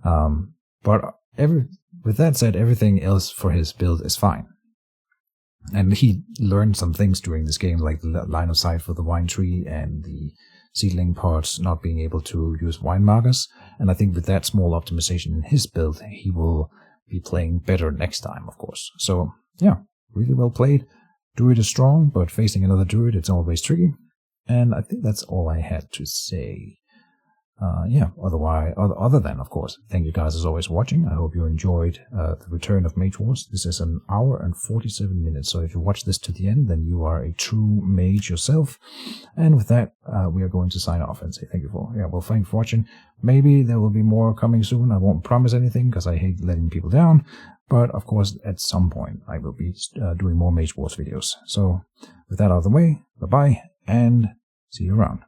But with that said, everything else for his build is fine. And he learned some things during this game, like the line of sight for the wine tree and the seedling pods not being able to use wine markers. And I think with that small optimization in his build, he will be playing better next time, of course. So, yeah, really well played. Druid is strong, but facing another Druid, it's always tricky. And I think that's all I had to say. Other than, of course, thank you guys as always for watching. I hope you enjoyed the return of Mage Wars. This is an hour and 47 minutes, so if you watch this to the end, then you are a true mage yourself. And with that, we are going to sign off and say thank you for watching. Maybe there will be more coming soon. I won't promise anything because I hate letting people down. But, of course, at some point, I will be doing more Mage Wars videos. So, with that out of the way, bye-bye, and see you around.